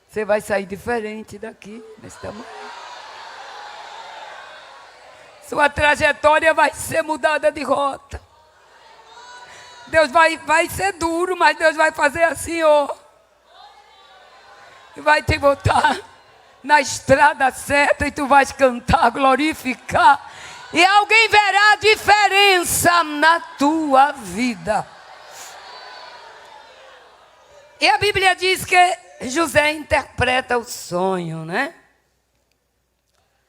Você vai sair diferente daqui, nesse tamanho. Sua trajetória vai ser mudada de rota. Deus vai ser duro, mas Deus vai fazer assim, ó. E vai te botar na estrada certa e tu vais cantar, glorificar. E alguém verá a diferença na tua vida. E a Bíblia diz que José interpreta o sonho, né?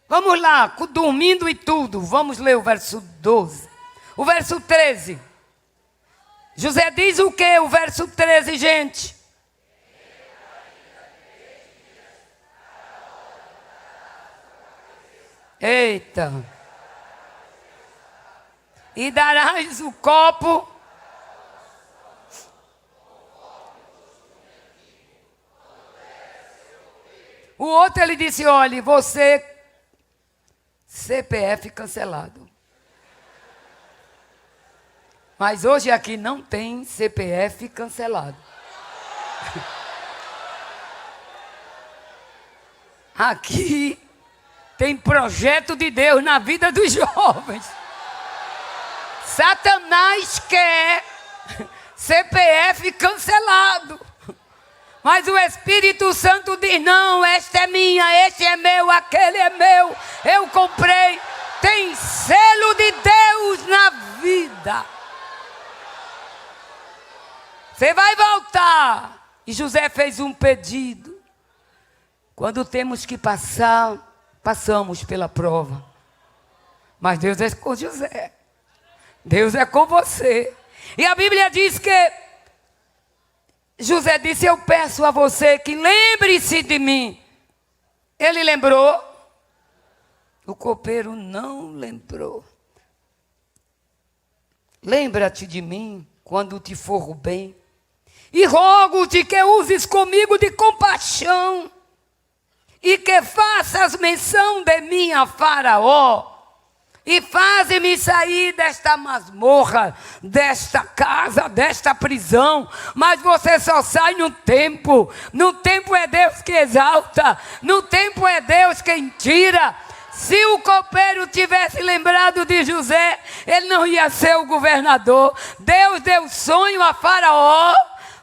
Vamos lá, dormindo e tudo. Vamos ler o verso 12. O verso 13. José diz o que? O verso 13, gente. Eita. E darás o copo. O outro ele disse, olha, você, CPF cancelado. Mas hoje aqui não tem CPF cancelado. Aqui tem projeto de Deus na vida dos jovens. Satanás quer CPF cancelado. Mas o Espírito Santo diz, não, esta é minha, este é meu, aquele é meu. Eu comprei. Tem selo de Deus na vida. Você vai voltar. E José fez um pedido. Quando temos que passar, passamos pela prova. Mas Deus é com José. Deus é com você. E a Bíblia diz que José disse, eu peço a você que lembre-se de mim. Ele lembrou. O copeiro não lembrou. Lembra-te de mim quando te for bem. E rogo-te que uses comigo de compaixão. E que faças menção de mim a Faraó. e faze-me sair desta masmorra, desta casa, desta prisão. Mas você só sai no tempo. No tempo é Deus que exalta, no tempo é Deus quem tira. Se o copeiro tivesse lembrado de José, ele não ia ser o governador. Deus deu sonho a Faraó.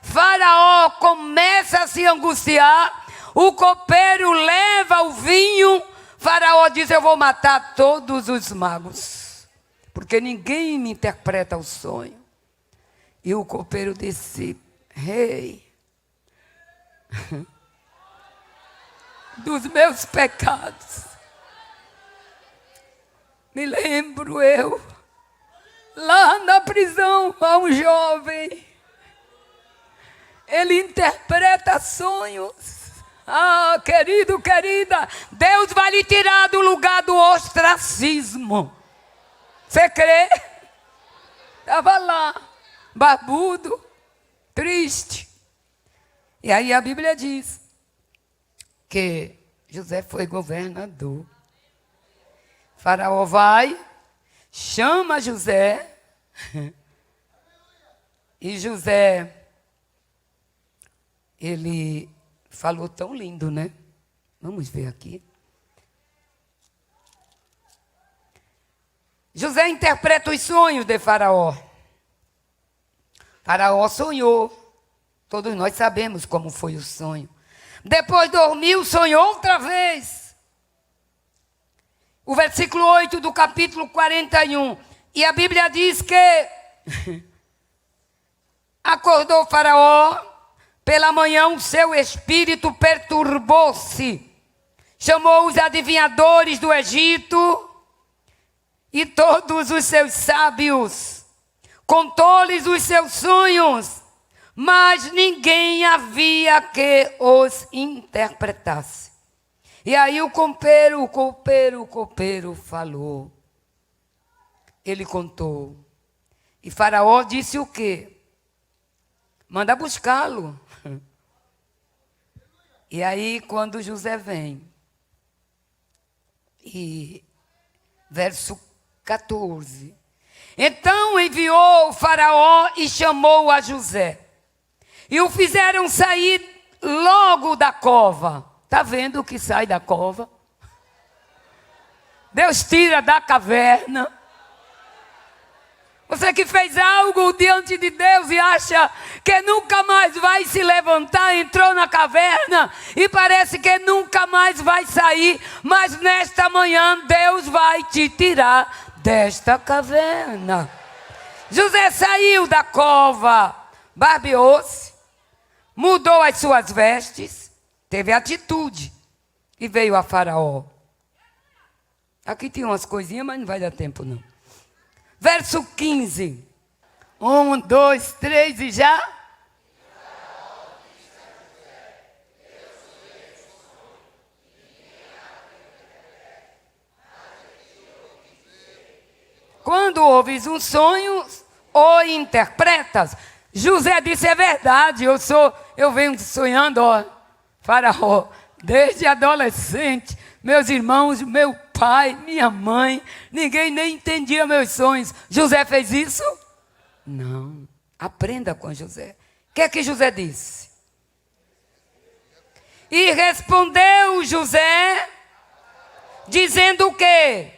Faraó começa a se angustiar. O copeiro leva o vinho. Faraó diz: eu vou matar todos os magos, porque ninguém me interpreta o sonho. E o copeiro disse: rei, dos meus pecados, me lembro eu, lá na prisão, há um jovem, ele interpreta sonhos. Ah, querido, querida, Deus vai lhe tirar do lugar do ostracismo. Você crê? Estava lá, barbudo, triste. E aí a Bíblia diz que José foi governador. Faraó vai, chama José, e José, ele falou tão lindo, né? Vamos ver aqui. José interpreta os sonhos de Faraó. Faraó sonhou. Todos nós sabemos como foi o sonho. Depois dormiu, sonhou outra vez. O versículo 8 do capítulo 41. E a Bíblia diz que acordou Faraó. Pela manhã o seu espírito perturbou-se. Chamou os adivinhadores do Egito e todos os seus sábios. Contou-lhes os seus sonhos, mas ninguém havia que os interpretasse. E aí o copeiro falou. Ele contou. E Faraó disse o quê? Manda buscá-lo. E aí, quando José vem, e verso 14. Então enviou o Faraó e chamou a José. E o fizeram sair logo da cova. Está vendo o que sai da cova? Deus tira da caverna. Você que fez algo diante de Deus e acha que nunca mais vai se levantar, entrou na caverna e parece que nunca mais vai sair, mas nesta manhã Deus vai te tirar desta caverna. José saiu da cova, barbeou-se, mudou as suas vestes, teve atitude e veio a Faraó. Aqui tem umas coisinhas, mas não vai dar tempo não. Verso 15. 1, 2, 3 e já. Quando ouves um sonho, ou interpretas. José disse: é verdade, eu venho sonhando, ó, Faraó, desde adolescente, meus irmãos, meu pai, minha mãe, ninguém nem entendia meus sonhos. José fez isso? Não. Aprenda com José. O que é que José disse? E respondeu José, dizendo o quê?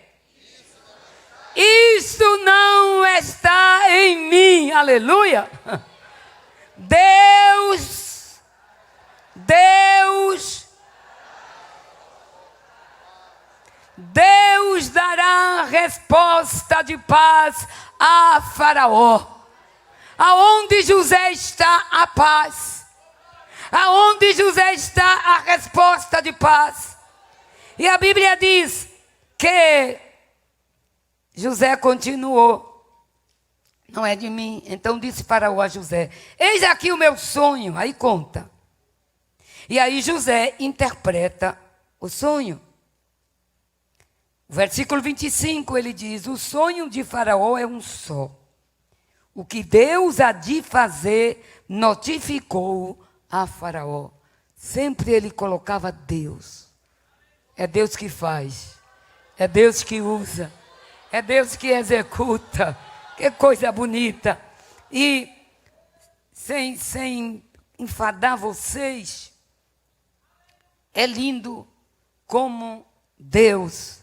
Isso não está em mim. Aleluia. Deus dará resposta de paz a Faraó. Aonde José está a paz. Aonde José está a resposta de paz. E a Bíblia diz que José continuou. Não é de mim. Então disse Faraó a José: eis aqui o meu sonho. Aí conta. E aí José interpreta o sonho. O versículo 25 ele diz: o sonho de Faraó é um só. O que Deus há de fazer notificou a Faraó. Sempre ele colocava Deus. É Deus que faz. É Deus que usa. É Deus que executa. Que coisa bonita. E sem enfadar vocês, é lindo como Deus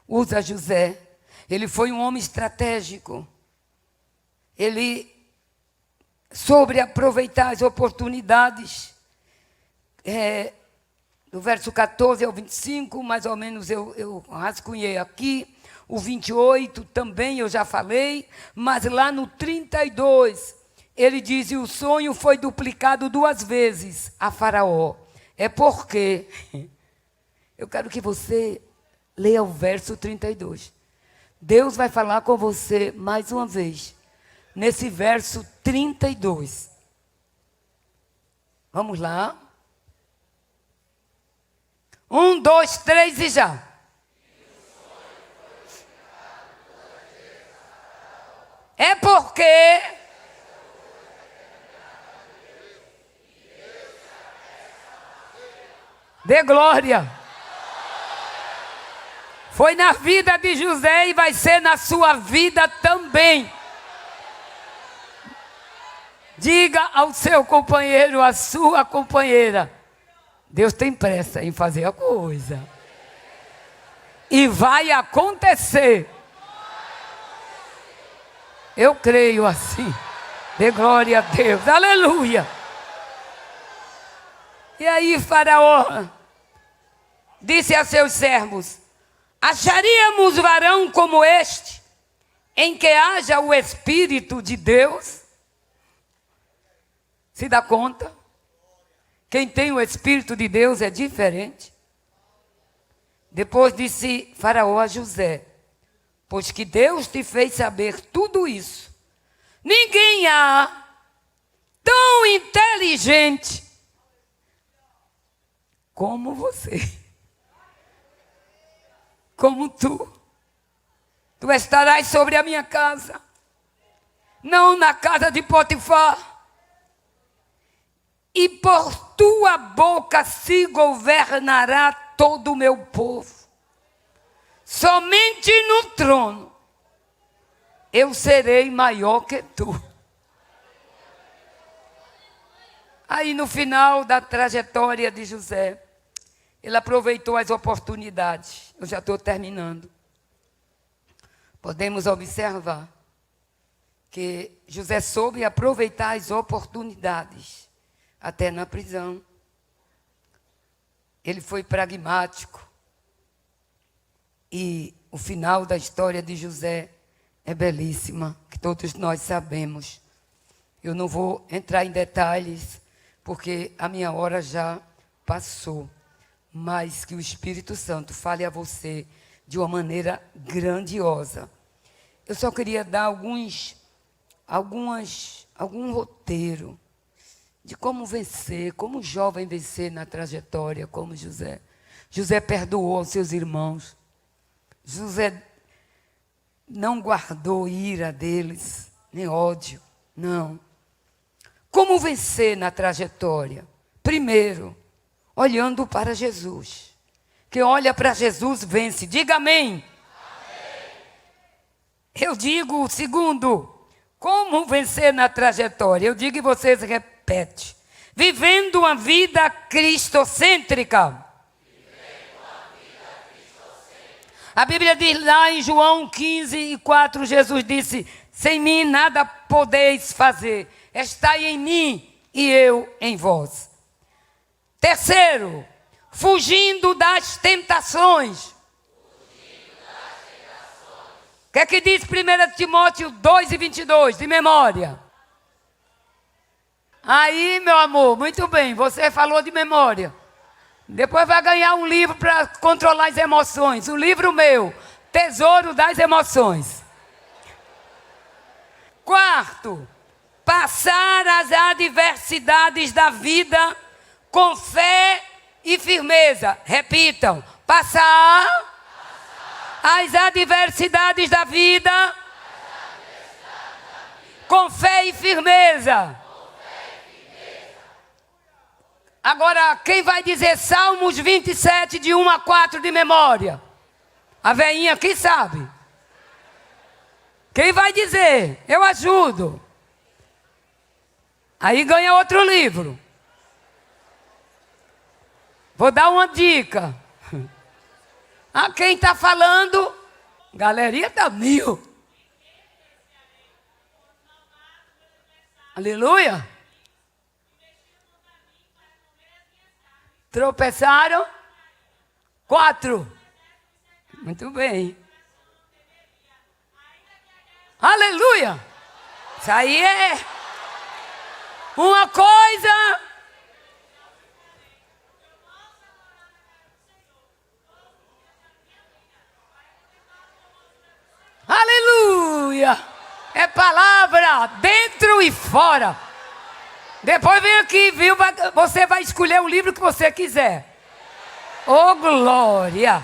usa José. Ele foi um homem estratégico. Ele soube aproveitar as oportunidades. Do verso 14 ao 25, mais ou menos eu rascunhei aqui. O 28 também eu já falei, mas lá no 32, ele diz, e o sonho foi duplicado 2 vezes a Faraó. É porque, eu quero que você leia o verso 32. Deus vai falar com você mais uma vez, nesse verso 32. Vamos lá. 1, 2, 3 e já. É porque dê glória. Foi na vida de José e vai ser na sua vida também. Diga ao seu companheiro, à sua companheira, Deus tem pressa em fazer a coisa. E vai acontecer. Eu creio assim. Dê glória a Deus. Aleluia. E aí Faraó disse a seus servos, acharíamos varão como este, em que haja o Espírito de Deus? Se dá conta? Quem tem o Espírito de Deus é diferente. Depois disse Faraó a José, pois que Deus te fez saber tudo isso, ninguém há tão inteligente como você, como tu. Tu estarás sobre a minha casa, não na casa de Potifar. E por tua boca se governará todo o meu povo. Somente no trono eu serei maior que tu. Aí no final da trajetória de José, ele aproveitou as oportunidades. Eu já estou terminando. Podemos observar que José soube aproveitar as oportunidades. Até na prisão. Ele foi pragmático. E o final da história de José é belíssima, que todos nós sabemos. Eu não vou entrar em detalhes, porque a minha hora já passou. Mas que o Espírito Santo fale a você de uma maneira grandiosa. Eu só queria dar algum roteiro de como vencer, como o jovem vencer na trajetória, como José. José perdoou aos seus irmãos. José não guardou ira deles, nem ódio, não. Como vencer na trajetória? Primeiro, olhando para Jesus. Quem olha para Jesus vence. Diga amém. Amém. Eu digo, segundo, como vencer na trajetória? Eu digo e vocês repetem. Vivendo uma vida cristocêntrica. A Bíblia diz lá em João 15:4, Jesus disse, sem mim nada podeis fazer. Estai em mim e eu em vós. Terceiro, fugindo das tentações. O que é que diz 1 Timóteo 2:22, de memória? Aí, meu amor, muito bem, você falou de memória. Depois vai ganhar um livro para controlar as emoções. Um livro meu, Tesouro das Emoções. Quarto, passar as adversidades da vida com fé e firmeza. Repitam, passar as adversidades da vida com fé e firmeza. Agora, quem vai dizer Salmos 27, de 1 a 4 de memória? A veinha aqui sabe. Quem vai dizer? Eu ajudo. Aí ganha outro livro. Vou dar uma dica. Ah, quem está falando? Galeria tá 1000. Aleluia. Tropeçaram? 4. Muito bem. Aleluia. Isso aí é uma coisa. Aleluia. É palavra dentro e fora. Depois vem aqui, viu? Você vai escolher o livro que você quiser. Oh, glória.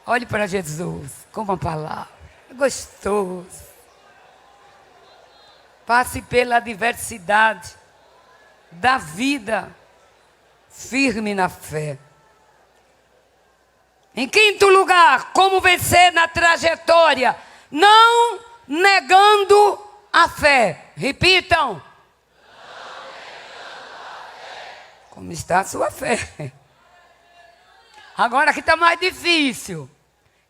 Olhe para Jesus com uma palavra. É gostoso. Passe pela adversidade da vida, firme na fé. Em quinto lugar, como vencer na trajetória, não negando a fé. Repitam. Não negando a fé. Como está a sua fé? Agora aqui está mais difícil.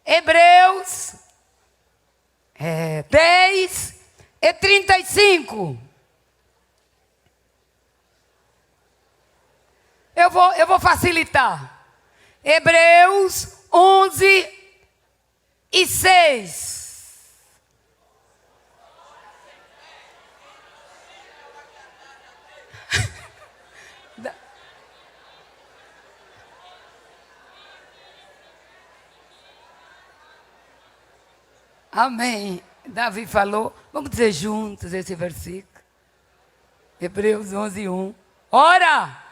Hebreus 10:35. Eu vou facilitar. Hebreus 11:6. Amém. Davi falou, vamos dizer juntos esse versículo. Hebreus 11:1. Ora!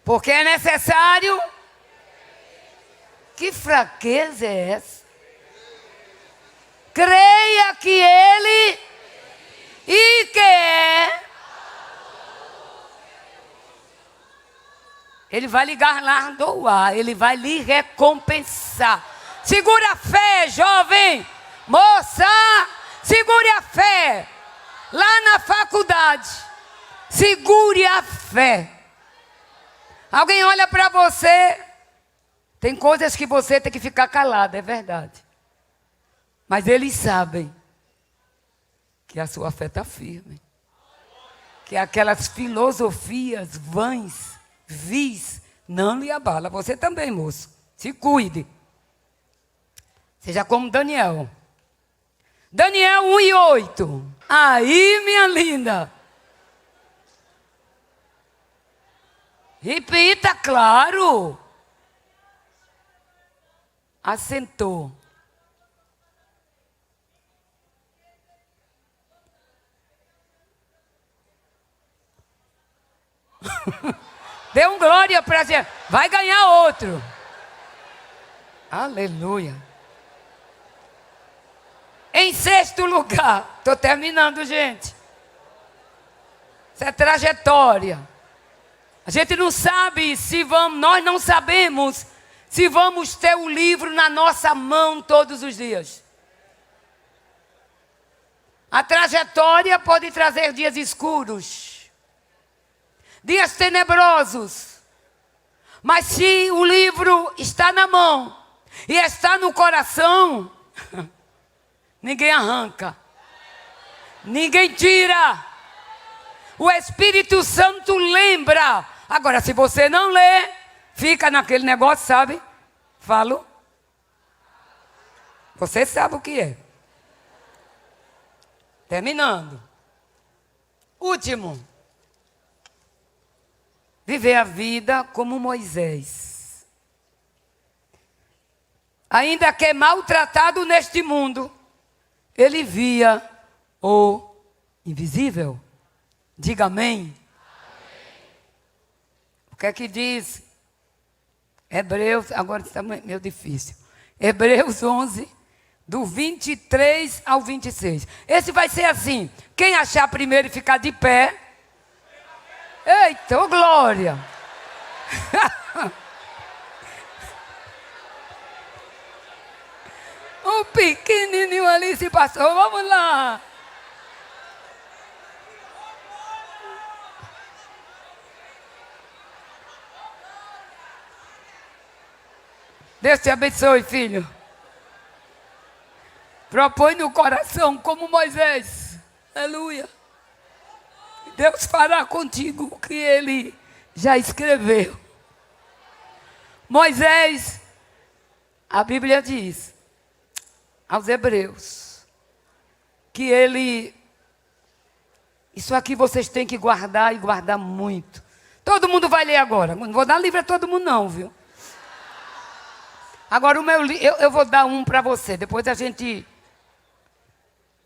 Porque é necessário. Que fraqueza é essa? Creia que Ele e que é. Ele vai lhe galardoar, Ele vai lhe recompensar. Segura a fé, jovem, moça, segure a fé. Lá na faculdade, segure a fé. Alguém olha para você, tem coisas que você tem que ficar calado, é verdade. Mas eles sabem que a sua fé está firme. Que aquelas filosofias vãs, vis, não lhe abala. Você também, moço. Se cuide. Seja como Daniel. Daniel 1:8. Aí, minha linda. Repita, claro. Assentou. Dê um glória para gente. Vai ganhar outro. Aleluia. Em sexto lugar. Estou terminando, gente. Isso é trajetória. A gente não sabe se vamos, nós não sabemos se vamos ter o livro na nossa mão todos os dias. A trajetória pode trazer dias escuros, dias tenebrosos. Mas se o livro está na mão e está no coração, ninguém arranca, ninguém tira. O Espírito Santo lembra. Agora, se você não lê, fica naquele negócio, sabe? Falo. Você sabe o que é. Terminando. Último. Viver a vida como Moisés. Ainda que maltratado neste mundo, ele via o invisível. Diga amém. O que é que diz? Hebreus, agora está meio difícil. Hebreus 11, do 23 ao 26. Esse vai ser assim. Quem achar primeiro e ficar de pé. Eita, ô glória. O pequenininho ali se passou. Vamos lá. Deus te abençoe, filho. Propõe no coração como Moisés. Aleluia. Deus fará contigo o que ele já escreveu. Moisés, a Bíblia diz aos Hebreus que ele... Isso aqui vocês têm que guardar e guardar muito. Todo mundo vai ler agora. Não vou dar livro a todo mundo não, viu? Agora o meu eu vou dar um para você. Depois a gente...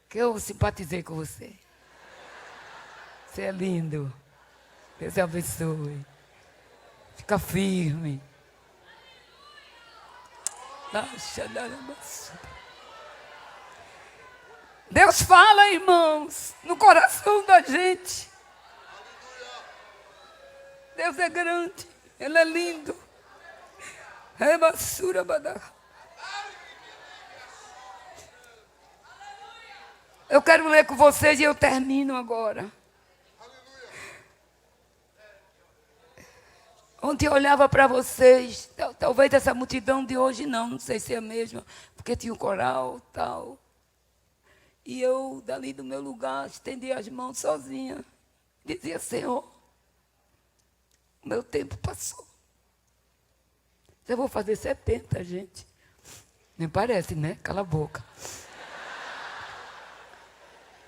Que eu simpatizei com você. Você é lindo. Deus te abençoe. Fica firme. Deus fala, irmãos, no coração da gente. Deus é grande. Ele é lindo. É basura, badá. Eu quero ler com vocês e eu termino agora. Ontem eu olhava para vocês, talvez essa multidão de hoje não sei se é a mesma, porque tinha um coral e tal. E eu, dali do meu lugar, estendia as mãos sozinha. Dizia, Senhor, o meu tempo passou. Eu vou fazer 70, gente. Nem parece, né? Cala a boca.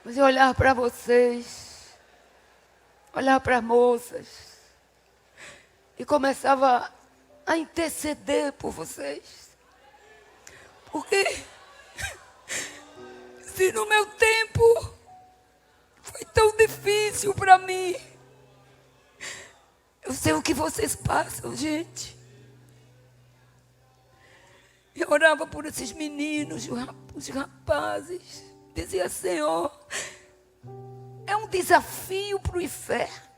Mas eu olhava para vocês, olhava para as moças, e começava a interceder por vocês. Porque se no meu tempo foi tão difícil para mim, eu sei o que vocês passam, gente. Eu orava por esses meninos, os rapazes. Dizia, Senhor, é um desafio para o inferno.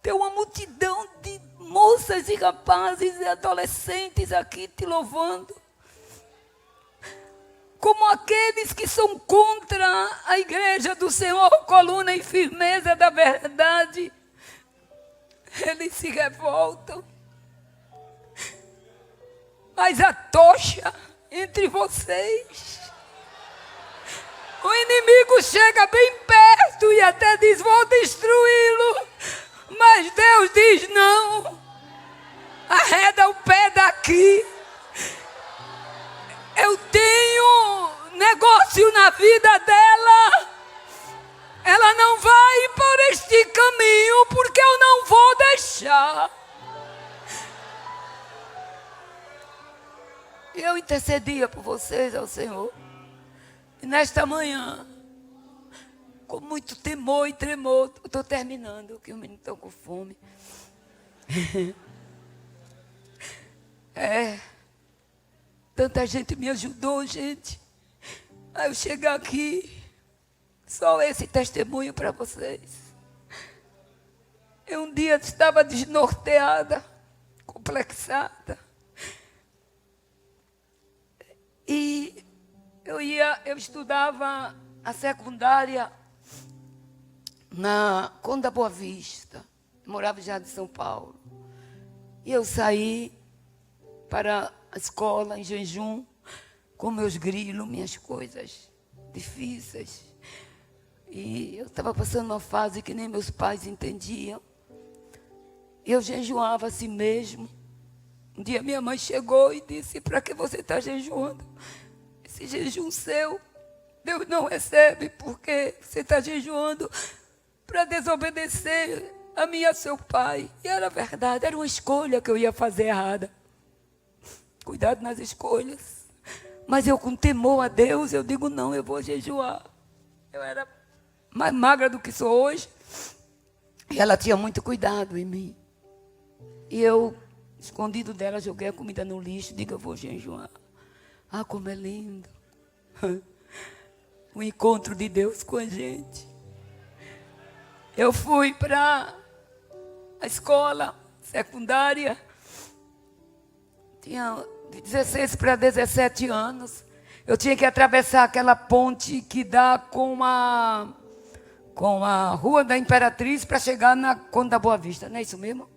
Ter uma multidão de moças e rapazes e adolescentes aqui te louvando. Como aqueles que são contra a igreja do Senhor, coluna e firmeza da verdade. Eles se revoltam. Mas a tocha entre vocês, o inimigo chega bem perto e até diz, vou destruí-lo. Mas Deus diz, não. Arreda o pé daqui. Eu tenho negócio na vida dela. Ela não vai por este caminho, porque eu não vou deixar. Eu intercedia por vocês ao Senhor. E nesta manhã, com muito temor e tremor, estou terminando, que os meninos estão com fome. Tanta gente me ajudou, gente. Aí eu chegar aqui, só esse testemunho para vocês. Eu um dia estava desnorteada, complexada. E eu estudava a secundária na Conda Boa Vista. Morava já de São Paulo. E eu saí para a escola em jejum, com meus grilos, minhas coisas difíceis. E eu estava passando uma fase que nem meus pais entendiam. Eu jejuava assim mesmo. Um dia minha mãe chegou e disse, para que você está jejuando? Esse jejum seu, Deus não recebe, porque você está jejuando para desobedecer a mim e a seu pai. E era verdade, era uma escolha que eu ia fazer errada. Cuidado nas escolhas. Mas eu, com temor a Deus, eu digo, não, eu vou jejuar. Eu era mais magra do que sou hoje. E ela tinha muito cuidado em mim. E eu, escondido dela, joguei a comida no lixo, digo, eu vou jejuar. Ah, como é lindo. O encontro de Deus com a gente. Eu fui para a escola secundária. Tinha de 16 para 17 anos. Eu tinha que atravessar aquela ponte que dá com a Rua da Imperatriz para chegar na Conde da Boa Vista. Não é isso mesmo?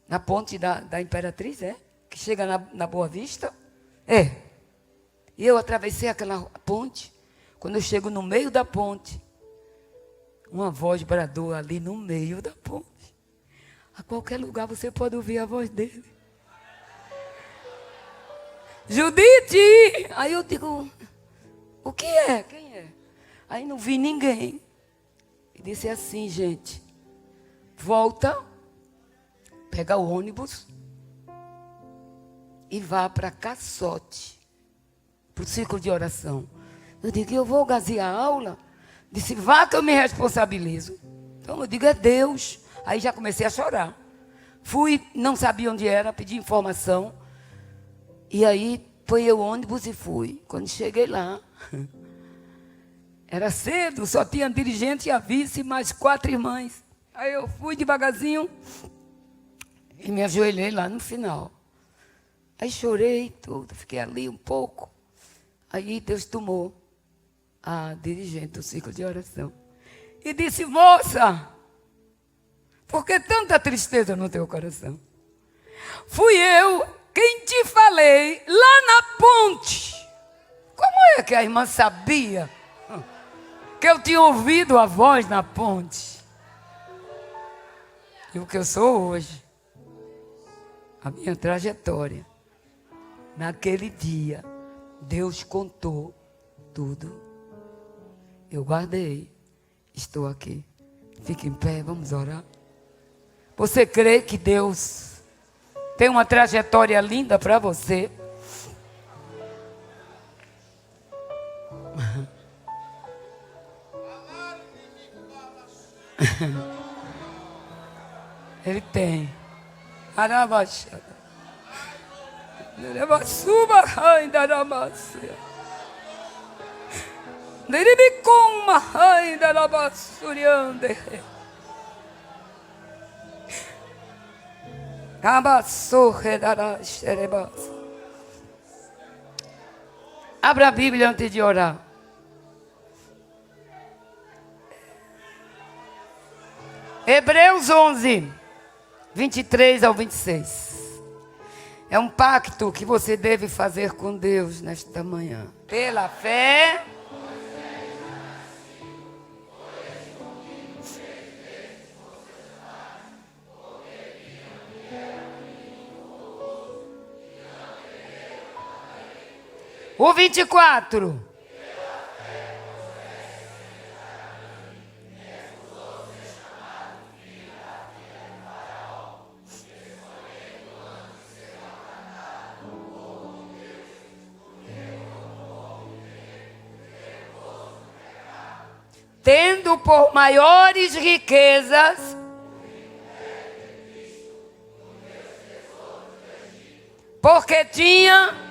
Na ponte da Imperatriz, é? Que chega na Boa Vista? É. E eu atravessei aquela ponte. Quando eu chego no meio da ponte, uma voz bradou ali no meio da ponte. A qualquer lugar você pode ouvir a voz dele. Judite! Aí eu digo, o que é? Quem é? Aí não vi ninguém. E disse assim, gente, volta, pega o ônibus e vá para Caçote, para o círculo de oração. Eu digo, eu vou gazear a aula? Disse, vá que eu me responsabilizo. Então eu digo, é Deus. Aí já comecei a chorar. Fui, não sabia onde era, pedi informação. E aí foi o ônibus e fui. Quando cheguei lá, era cedo, só tinha dirigente e a vice, mais 4 irmãs. Aí eu fui devagarzinho e me ajoelhei lá no final. Aí chorei tudo, fiquei ali um pouco. Aí Deus tomou a dirigente do ciclo de oração. E disse, moça, por que tanta tristeza no teu coração? Fui eu quem te falei lá na ponte. Como é que a irmã sabia que eu tinha ouvido a voz na ponte? E o que eu sou hoje, a minha trajetória, naquele dia, Deus contou tudo. Eu guardei, estou aqui. Fique em pé, vamos orar. Você crê que Deus tem uma trajetória linda para você? Ele tem. Arabaxada. Suba ainda arabaxada. Neribicuma ainda arabaxuriande. Abra a Bíblia antes de orar. Hebreus 11, 23 ao 26. É um pacto que você deve fazer com Deus nesta manhã. Pela fé. O 24. Tendo por maiores riquezas porque tinha.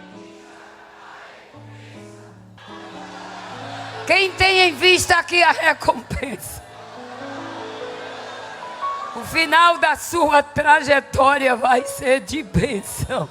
Quem tem em vista aqui a recompensa? O final da sua trajetória vai ser de bênção.